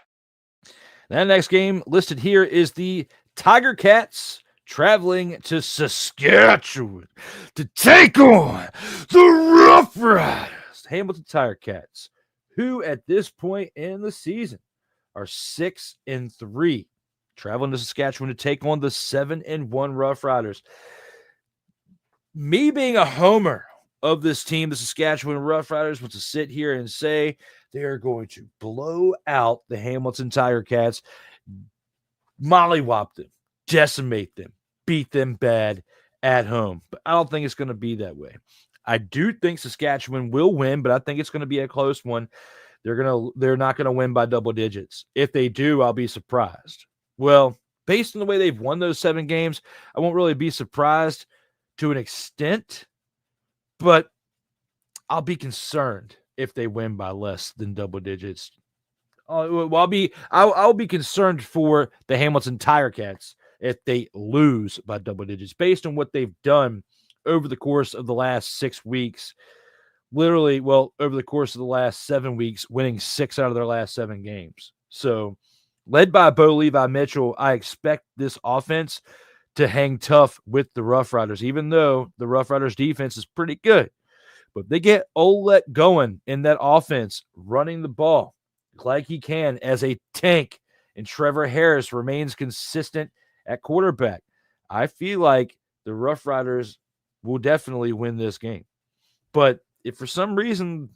That next game listed here is the Tiger Cats traveling to Saskatchewan to take on the Roughriders. Hamilton Tiger Cats, who at this point in the season are 6-3, traveling to Saskatchewan to take on the 7-1 Roughriders. Me being a homer of this team, the Saskatchewan Roughriders, want to sit here and say they are going to blow out the Hamilton Tiger Cats, mollywop them, decimate them, beat them bad at home. But I don't think it's going to be that way. I do think Saskatchewan will win, but I think it's going to be a close one. They're not going to win by double digits. If they do, I'll be surprised. Well, based on the way they've won those 7 games, I won't really be surprised to an extent, but I'll be concerned if they win by less than double digits. I'll be concerned for the Hamilton Tiger Cats if they lose by double digits based on what they've done over the course of the last 6 weeks. Literally, well, over the course of the last 7 weeks, winning 6 out of their last 7 games. So, led by Bo Levi Mitchell, I expect this offense to hang tough with the Roughriders, even though the Roughriders defense is pretty good. But if they get Olet going in that offense, running the ball like he can as a tank, and Trevor Harris remains consistent at quarterback, I feel like the Roughriders will definitely win this game. But if for some reason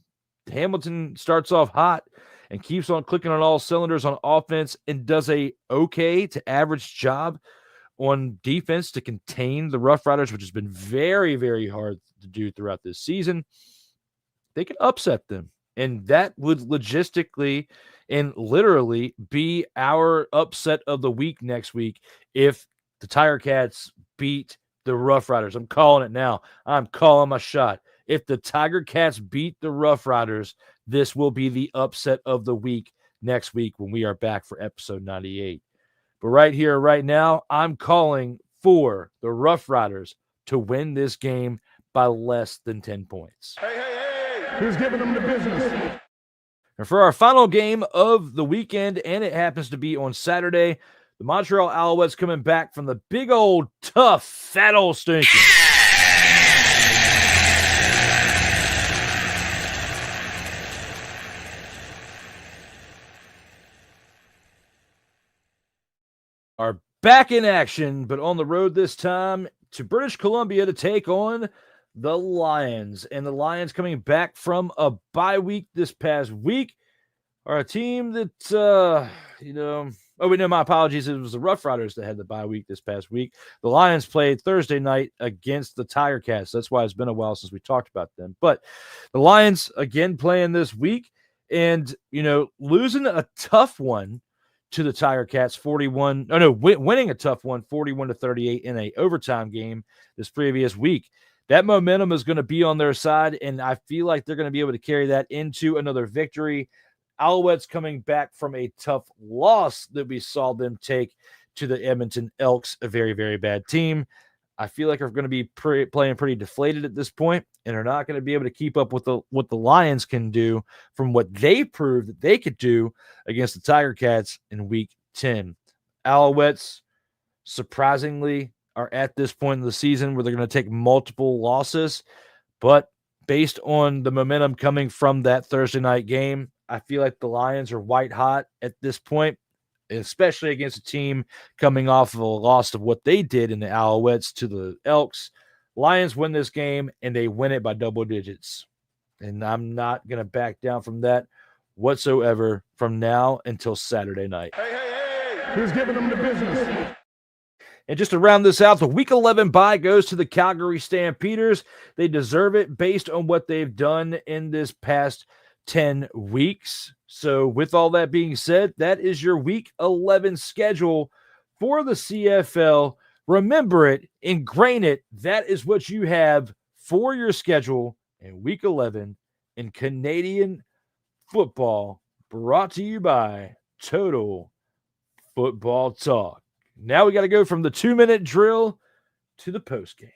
Hamilton starts off hot and keeps on clicking on all cylinders on offense and does a okay to average job on defense to contain the Roughriders, which has been very, very hard to do throughout this season, they can upset them. And that would logistically and literally be our upset of the week next week if the Tiger Cats beat the Roughriders. I'm calling it now. I'm calling my shot. If the Tiger Cats beat the Roughriders, this will be the upset of the week next week when we are back for episode 98. But right here, right now, I'm calling for the Roughriders to win this game by less than 10 points. Who's giving them the business? And for our final game of the weekend, and it happens to be on Saturday, the Montreal Alouettes coming back from the big old tough, fat old stinking. Are back in action, but on the road this time to British Columbia to take on the Lions. And the Lions coming back from a bye week this past week are a team that, my apologies. It was the Roughriders that had the bye week this past week. The Lions played Thursday night against the Tiger Cats. That's why it's been a while since we talked about them. But the Lions, again, playing this week and, losing a tough one to the Tiger Cats, winning a tough one, 41-38 in a overtime game this previous week. That momentum is going to be on their side, and I feel like they're going to be able to carry that into another victory. Alouettes coming back from a tough loss that we saw them take to the Edmonton Elks, a very, very bad team. I feel like they're going to be playing pretty deflated at this point, and are not going to be able to keep up with what the Lions can do from what they proved that they could do against the Tiger Cats in Week 10. Alouettes, surprisingly, are at this point in the season where they're going to take multiple losses, but based on the momentum coming from that Thursday night game, I feel like the Lions are white hot at this point, especially against a team coming off of a loss of what they did in the Alouettes to the Elks. Lions win this game, and they win it by double digits. And I'm not going to back down from that whatsoever from now until Saturday night. Who's giving them the business? And just to round this out, the Week 11 bye goes to the Calgary Stampeders. They deserve it based on what they've done in this past 10 weeks. So with all that being said, that is your Week 11 schedule for the CFL. Remember it, ingrain it. That is what you have for your schedule in Week 11 in Canadian football, brought to you by Total Football Talk. Now we got to go from the 2-minute drill to the post game.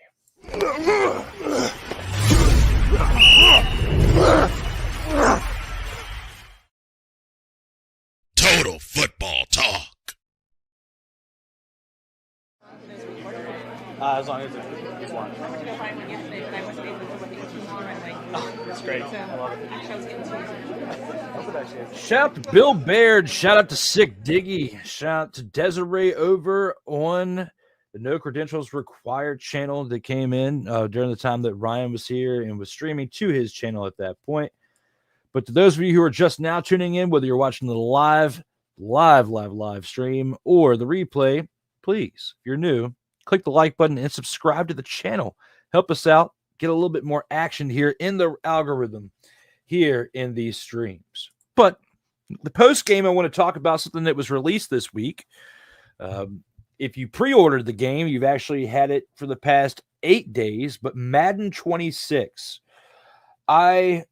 Total Football Talk. As long as it's one. Oh, that's great. I love it. Shout out to Bill Baird. Shout out to Sick Diggy. Shout out to Desiree over on the No Credentials Required channel that came in during the time that Ryan was here and was streaming to his channel at that point. But to those of you who are just now tuning in, whether you're watching the live stream or the replay, please, if you're new, click the like button and subscribe to the channel. Help us out. Get a little bit more action here in the algorithm here in these streams. But the post game, I want to talk about something that was released this week. If you pre-ordered the game, you've actually had it for the past 8 days, but Madden 26. I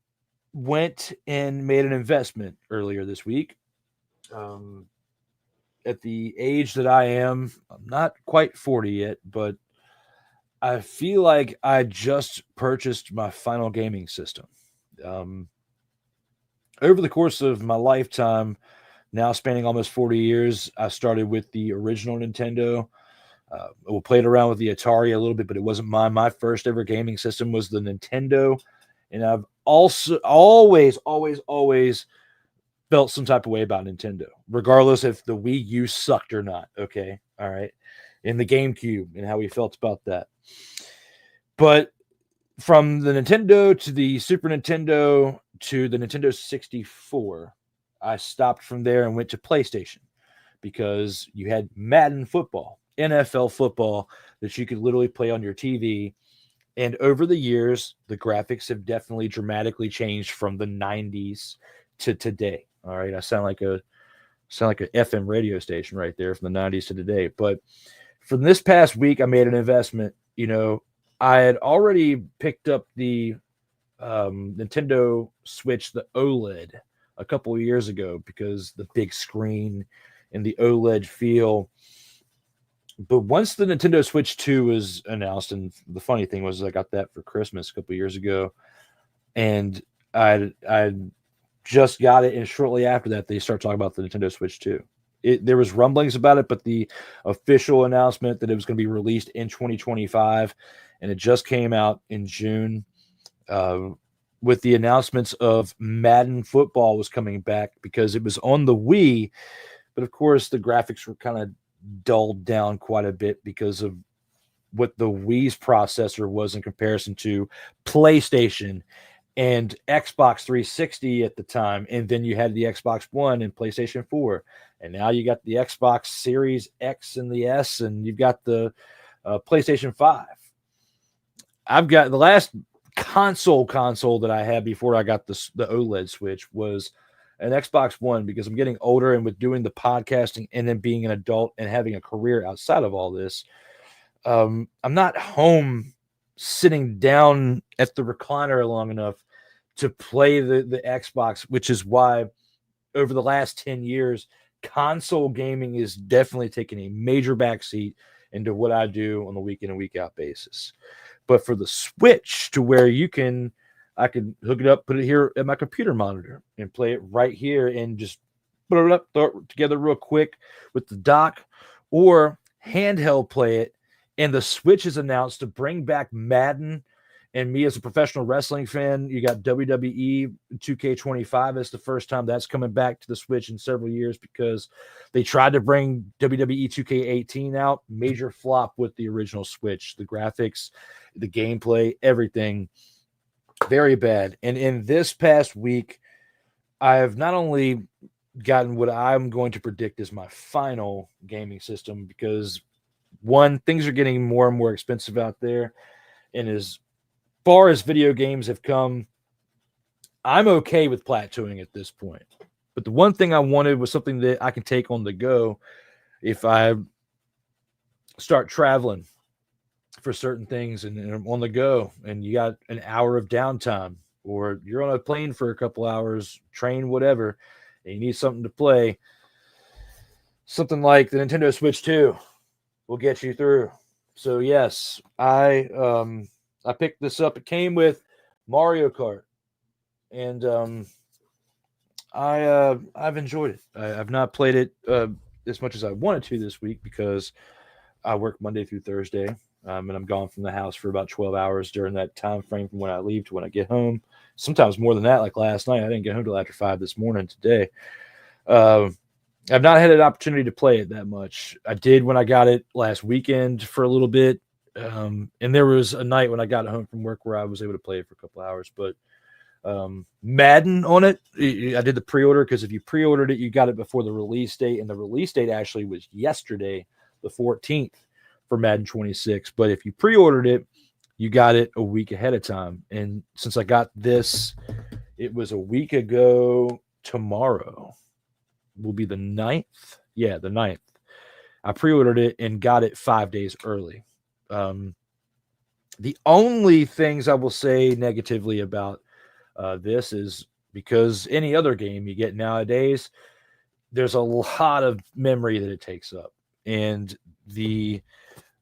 went and made an investment earlier this week. At the age that I am, I'm not quite 40 yet, but I feel like I just purchased my final gaming system. Over the course of my lifetime, now spanning almost 40 years, I started with the original Nintendo. We played around with the Atari a little bit, but it wasn't mine. My first ever gaming system was the Nintendo. And I've also always felt some type of way about Nintendo, regardless if the Wii U sucked or not. Okay. All right. And the GameCube and how we felt about that. But from the Nintendo to the Super Nintendo to the Nintendo 64, I stopped from there and went to PlayStation because you had Madden football, NFL football that you could literally play on your TV. And over the years, the graphics have definitely dramatically changed from the 90s to today. All right, I sound like a FM radio station right there from the 90s to today. But for this past week, I made an investment. I had already picked up the Nintendo Switch, the OLED, a couple of years ago because the big screen and the OLED feel. But once the Nintendo Switch 2 was announced, and the funny thing was I got that for Christmas a couple of years ago, and I just got it, and shortly after that, they start talking about the Nintendo Switch 2. There was rumblings about it, but the official announcement that it was going to be released in 2025, and it just came out in June with the announcements of Madden Football was coming back because it was on the Wii, but of course the graphics were kind of dulled down quite a bit because of what the Wii's processor was in comparison to PlayStation and Xbox 360 at the time. And then you had the Xbox One and PlayStation 4. And now you got the Xbox Series X and the S, and you've got the PlayStation 5. I've got the last console that I had before I got the OLED Switch was an Xbox One, because I'm getting older, and with doing the podcasting and then being an adult and having a career outside of all this, I'm not home sitting down at the recliner long enough to play the Xbox, which is why over the last 10 years, console gaming is definitely taking a major backseat into what I do on the week in and week out basis. But for the Switch, to where I can hook it up, put it here at my computer monitor and play it right here and just put it up, throw it together real quick with the dock, or handheld play it. And the Switch is announced to bring back Madden. And me as a professional wrestling fan, you got WWE 2K25. It's the first time that's coming back to the Switch in several years, because they tried to bring WWE 2K18 out. Major flop with the original Switch. The graphics, the gameplay, everything, very bad. And in this past week, I have not only gotten what I'm going to predict is my final gaming system, because one, things are getting more and more expensive out there. And as far as video games have come, I'm okay with plateauing at this point. But the one thing I wanted was something that I can take on the go if I start traveling for certain things and I'm on the go, and you got an hour of downtime, or you're on a plane for a couple hours, train, whatever, and you need something to play. Something like the Nintendo Switch 2 will get you through. So yes, I picked this up. It came with Mario Kart, and I've enjoyed it. I've not played it as much as I wanted to this week, because I work Monday through Thursday, and I'm gone from the house for about 12 hours during that time frame from when I leave to when I get home. Sometimes more than that, like last night. I didn't get home till after 5 this morning today. I've not had an opportunity to play it that much. I did when I got it last weekend for a little bit. And there was a night when I got home from work where I was able to play it for a couple hours. But Madden on it, I did the pre-order, because if you pre-ordered it, you got it before the release date. And the release date actually was yesterday, the 14th, for Madden 26. But if you pre-ordered it, you got it a week ahead of time. And since I got this, it was a week ago tomorrow. Will be the 9th. Yeah, the 9th. I pre-ordered it and got it 5 days early. The only things I will say negatively about this is, because any other game you get nowadays, there's a lot of memory that it takes up. And the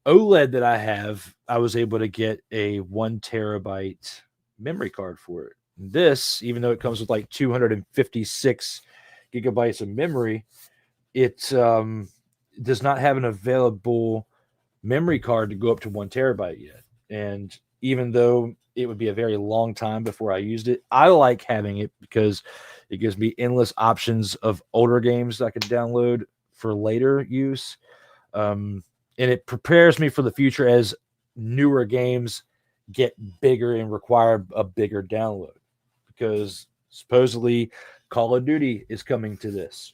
OLED that I have, I was able to get a 1 terabyte memory card for it. This, even though it comes with like 256 gigabytes of memory, it does not have an available memory card to go up to 1 terabyte yet. And even though it would be a very long time before I used it, I like having it because it gives me endless options of older games that I could download for later use. And it prepares me for the future as newer games get bigger and require a bigger download, because supposedly Call of Duty is coming to this.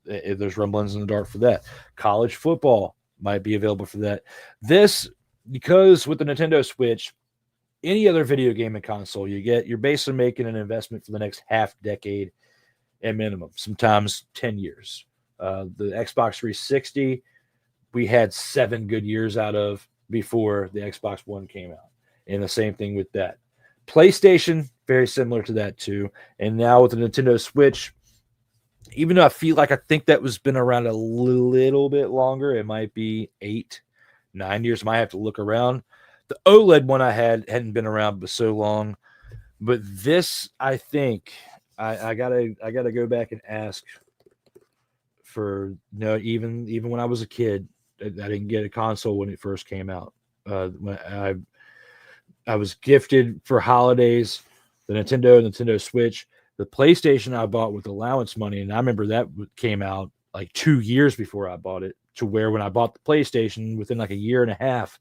There's rumblings in the dark for that. College football might be available for that. This, because with the Nintendo Switch, any other video game and console you get, you're basically making an investment for the next half decade at minimum, sometimes 10 years. The Xbox 360, we had 7 good years out of before the Xbox One came out. And the same thing with that. PlayStation, very similar to that too. And now with the Nintendo Switch, even though I think that was been around a little bit longer, it might be 8, 9 years. Might have to look around. The OLED one I hadn't been around but so long. But this, I think, I gotta go back and ask for even when I was a kid, I didn't get a console when it first came out. When I was gifted for holidays the Nintendo Switch. The PlayStation I bought with allowance money, and I remember that came out like 2 years before I bought it, to where when I bought the PlayStation, within like a year and a half,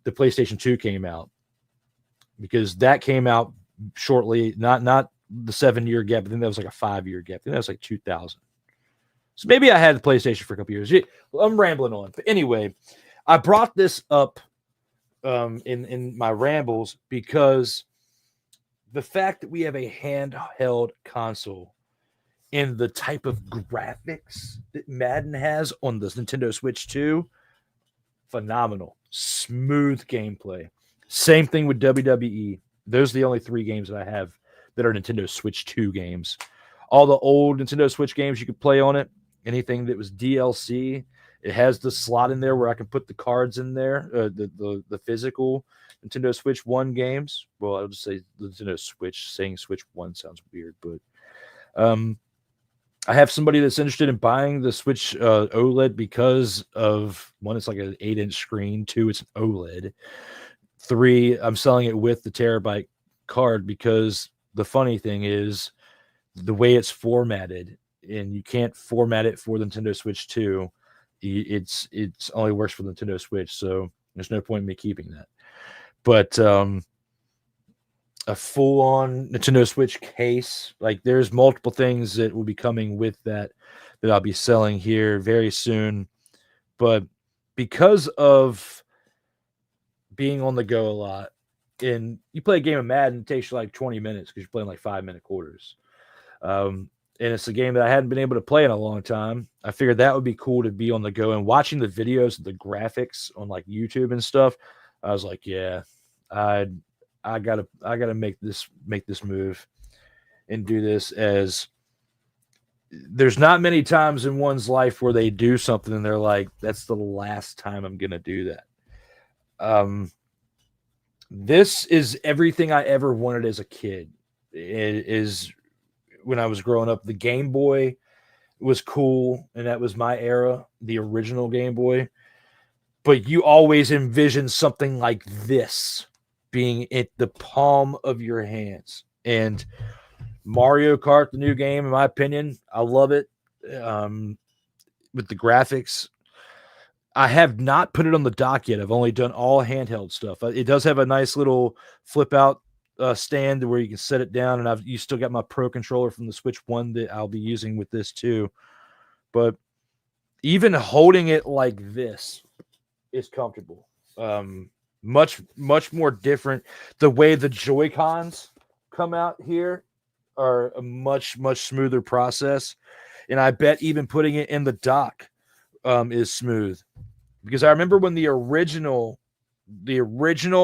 the PlayStation 2 came out, because that came out shortly, not the 7-year gap, but then that was like a 5-year gap. Then that was like 2000. So maybe I had the PlayStation for a couple years. I'm rambling on. But anyway, I brought this up in my rambles because the fact that we have a handheld console and the type of graphics that Madden has on the Nintendo Switch 2, phenomenal. Smooth gameplay. Same thing with WWE. Those are the only 3 games that I have that are Nintendo Switch 2 games. All the old Nintendo Switch games you could play on it, anything that was DLC, it has the slot in there where I can put the cards in there, the physical Nintendo Switch 1 games. Well, I'll just say Nintendo Switch. Saying Switch 1 sounds weird, but I have somebody that's interested in buying the Switch OLED because of, 1, it's like an 8-inch screen. 2, it's an OLED. 3, I'm selling it with the terabyte card because the funny thing is the way it's formatted, and you can't format it for the Nintendo Switch 2. It's only works for the Nintendo Switch, so there's no point in me keeping that. But a full-on Nintendo Switch case, like there's multiple things that will be coming with that I'll be selling here very soon. But because of being on the go a lot, and you play a game of Madden, it takes you like 20 minutes because you're playing like 5-minute quarters. And it's a game that I hadn't been able to play in a long time. I figured that would be cool to be on the go, and watching the videos, the graphics on like YouTube and stuff. I was like, yeah, I gotta make this move and do this, as there's not many times in one's life where they do something and they're like, that's the last time I'm gonna do that. This is everything I ever wanted as a kid. It is when I was growing up. The Game Boy was cool, and that was my era, the original Game Boy. But you always envision something like this being at the palm of your hands. And Mario Kart, the new game, in my opinion, I love it. With the graphics, I have not put it on the dock yet. I've only done all handheld stuff. It does have a nice little flip out stand where you can set it down, and you still got my Pro controller from the Switch 1 that I'll be using with this too. But even holding it like this is comfortable. Much more different. The way the Joy-Cons come out here are a much smoother process, and I bet even putting it in the dock is smooth, because I remember when the original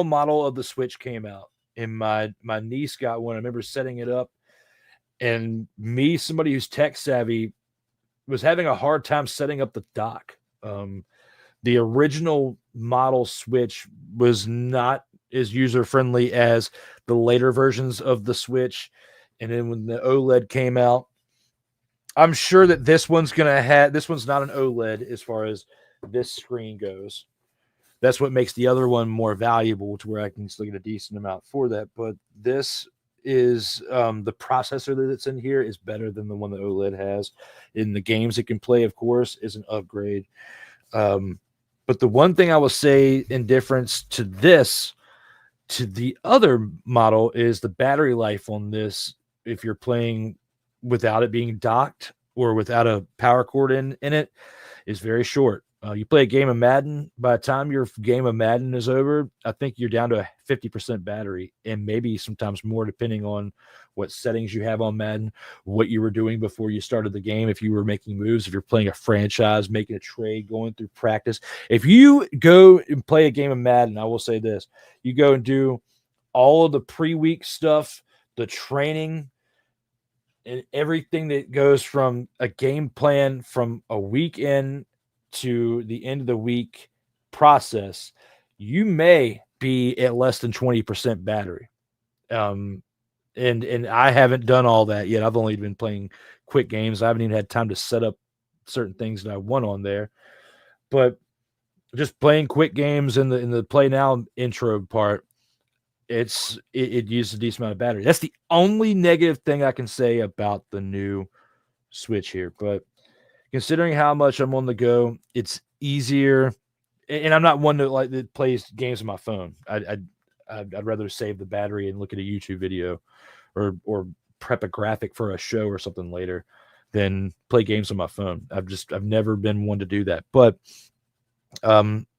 model of the Switch came out, and my niece got one. I remember setting it up, and me, somebody who's tech savvy, was having a hard time setting up the dock. The original model Switch was not as user-friendly as the later versions of the Switch. And then when the OLED came out, I'm sure that this one's not an OLED as far as this screen goes. That's what makes the other one more valuable, to where I can still get a decent amount for that. But this is the processor that's in here is better than the one that OLED has. In the games it can play, of course, is an upgrade. But the one thing I will say in difference to this, to the other model, is the battery life on this. If you're playing without it being docked or without a power cord in it, is very short. You play a game of Madden, by the time your game of Madden is over, I think you're down to a 50% battery, and maybe sometimes more depending on what settings you have on Madden, what you were doing before you started the game, if you were making moves, if you're playing a franchise, making a trade, going through practice. If you go and play a game of Madden, I will say this, you go and do all of the pre-week stuff, the training, and everything that goes from a game plan from a weekend to the end of the week process, you may be at less than 20% battery. And I haven't done all that yet. I've only been playing quick games. I haven't even had time to set up certain things that I want on there. But just playing quick games in the play now intro part, it uses a decent amount of battery. That's the only negative thing I can say about the new Switch here. But considering how much I'm on the go, it's easier. And I'm not one that plays games on my phone. I'd rather save the battery and look at a YouTube video or prep a graphic for a show or something later than play games on my phone. I've never been one to do that. But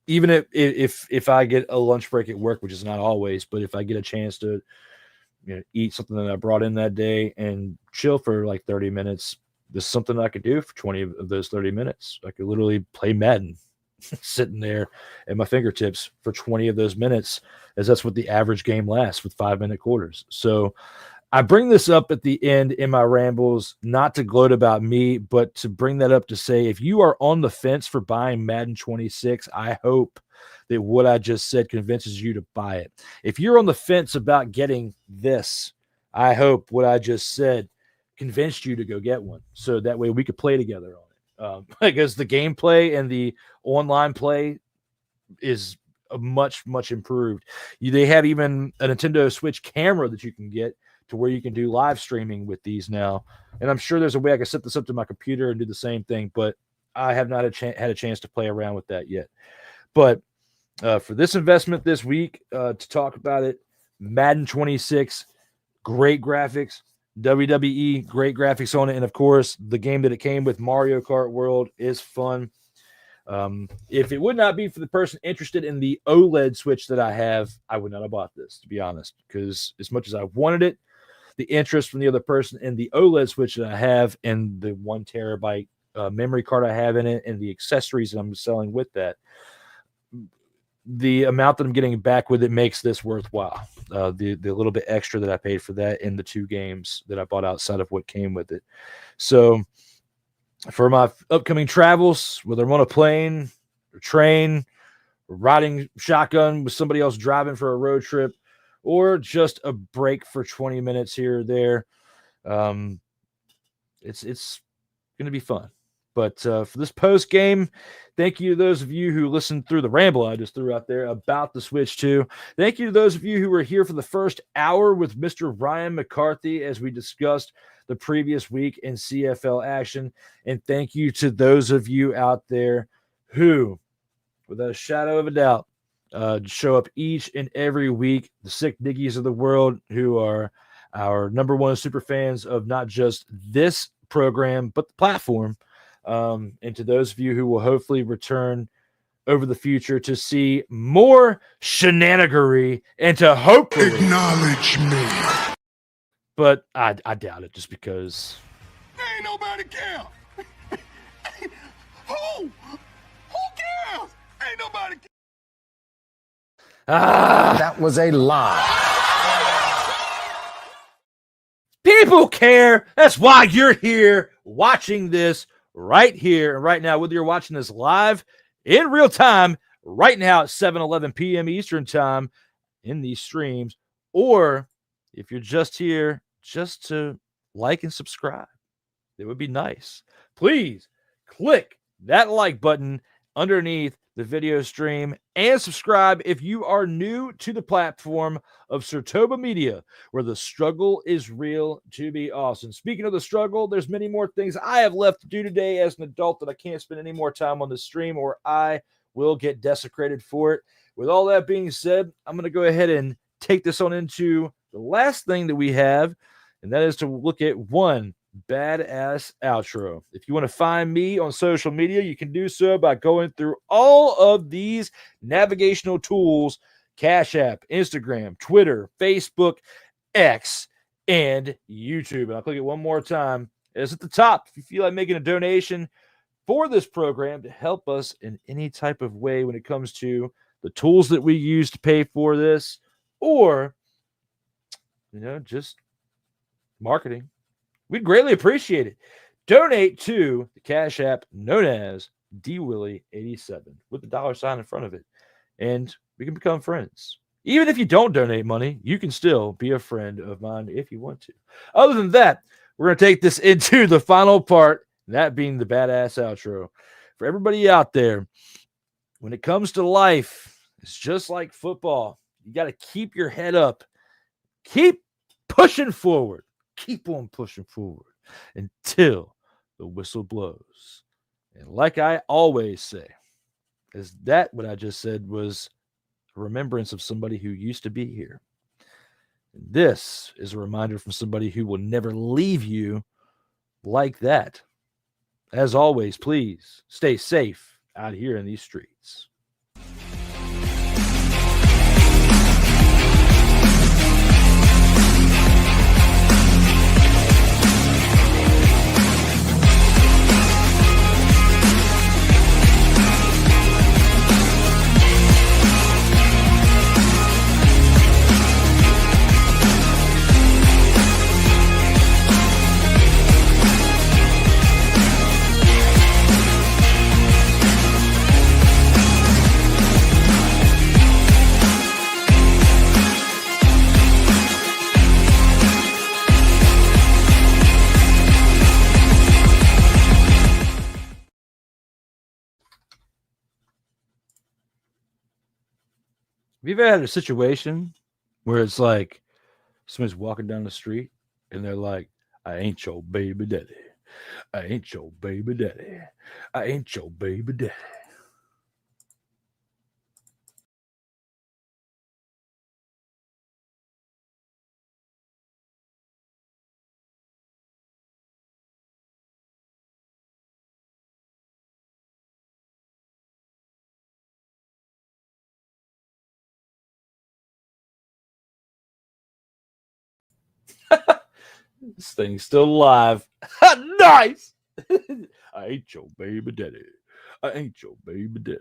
even if I get a lunch break at work, which is not always, but if I get a chance to eat something that I brought in that day and chill for like 30 minutes, this is something I could do for 20 of those 30 minutes. I could literally play Madden sitting there at my fingertips for 20 of those minutes, as that's what the average game lasts with 5-minute quarters. So I bring this up at the end in my rambles, not to gloat about me, but to bring that up to say, if you are on the fence for buying Madden 26, I hope that what I just said convinces you to buy it. If you're on the fence about getting this, I hope what I just said convinced you to go get one, so that way we could play together on it. Because the gameplay and the online play is much improved. They have even a Nintendo Switch camera that you can get to where you can do live streaming with these now. And I'm sure there's a way I can set this up to my computer and do the same thing, but I have not had a chance to play around with that yet. But for this investment this week, to talk about it, Madden 26, great graphics. WWE, great graphics on it. And of course, the game that it came with, Mario Kart World, is fun. If it would not be for the person interested in the OLED Switch that I have, I would not have bought this, to be honest, because as much as I wanted it, the interest from the other person in the OLED Switch that I have and the 1 terabyte memory card I have in it and the accessories that I'm selling with that, the amount that I'm getting back with it makes this worthwhile. The little bit extra that I paid for that in the 2 games that I bought outside of what came with it. So for my upcoming travels, whether I'm on a plane or train, or riding shotgun with somebody else driving for a road trip, or just a break for 20 minutes here or there, it's going to be fun. But for this post game, thank you to those of you who listened through the ramble I just threw out there about the Switch 2. Thank you to those of you who were here for the first hour with Mr. Ryan McCarthy as we discussed the previous week in CFL action. And thank you to those of you out there who, without a shadow of a doubt, show up each and every week, the sick diggies of the world who are our number one super fans of not just this program, but the platform. And to those of you who will hopefully return over the future to see more shenanigery and to hopefully acknowledge me. But I doubt it, just because Ain't nobody care. Who cares? Ain't nobody care. That was a lie. People care. That's why you're here watching this right here and right now, whether you're watching this live in real time right now at 7:11 p.m. Eastern time in these streams, or if you're just here just to like and subscribe, it would be nice. Please click that like button underneath the video stream and subscribe if you are new to the platform of Sertoba Media, where the struggle is real to be awesome. Speaking of the struggle, there's many more things I have left to do today as an adult that I can't spend any more time on the stream, or I will get desecrated for it. With all that being said, I'm going to go ahead and take this on into the last thing that we have, and that is to look at one badass outro. If you want to find me on social media, you can do so by going through all of these navigational tools: Cash App, Instagram, Twitter, Facebook, X, and YouTube. And I'll click it one more time. It's at the top. If you feel like making a donation for this program to help us in any type of way when it comes to the tools that we use to pay for this, or, just marketing, we'd greatly appreciate it. Donate to the Cash App known as DWilly87 with the $sign in front of it, and we can become friends. Even if you don't donate money, you can still be a friend of mine if you want to. Other than that, we're going to take this into the final part, that being the badass outro. For everybody out there, when it comes to life, it's just like football. You got to keep your head up. Keep pushing forward. Keep on pushing forward until the whistle blows. And like I always say, is that what I just said was a remembrance of somebody who used to be here. And this is a reminder from somebody who will never leave you like that. As always, please stay safe out here in these streets. Have you ever had a situation where it's like somebody's walking down the street and they're like, I ain't your baby daddy. I ain't your baby daddy. I ain't your baby daddy. This thing's still alive. Nice. I ain't your baby daddy. I ain't your baby daddy.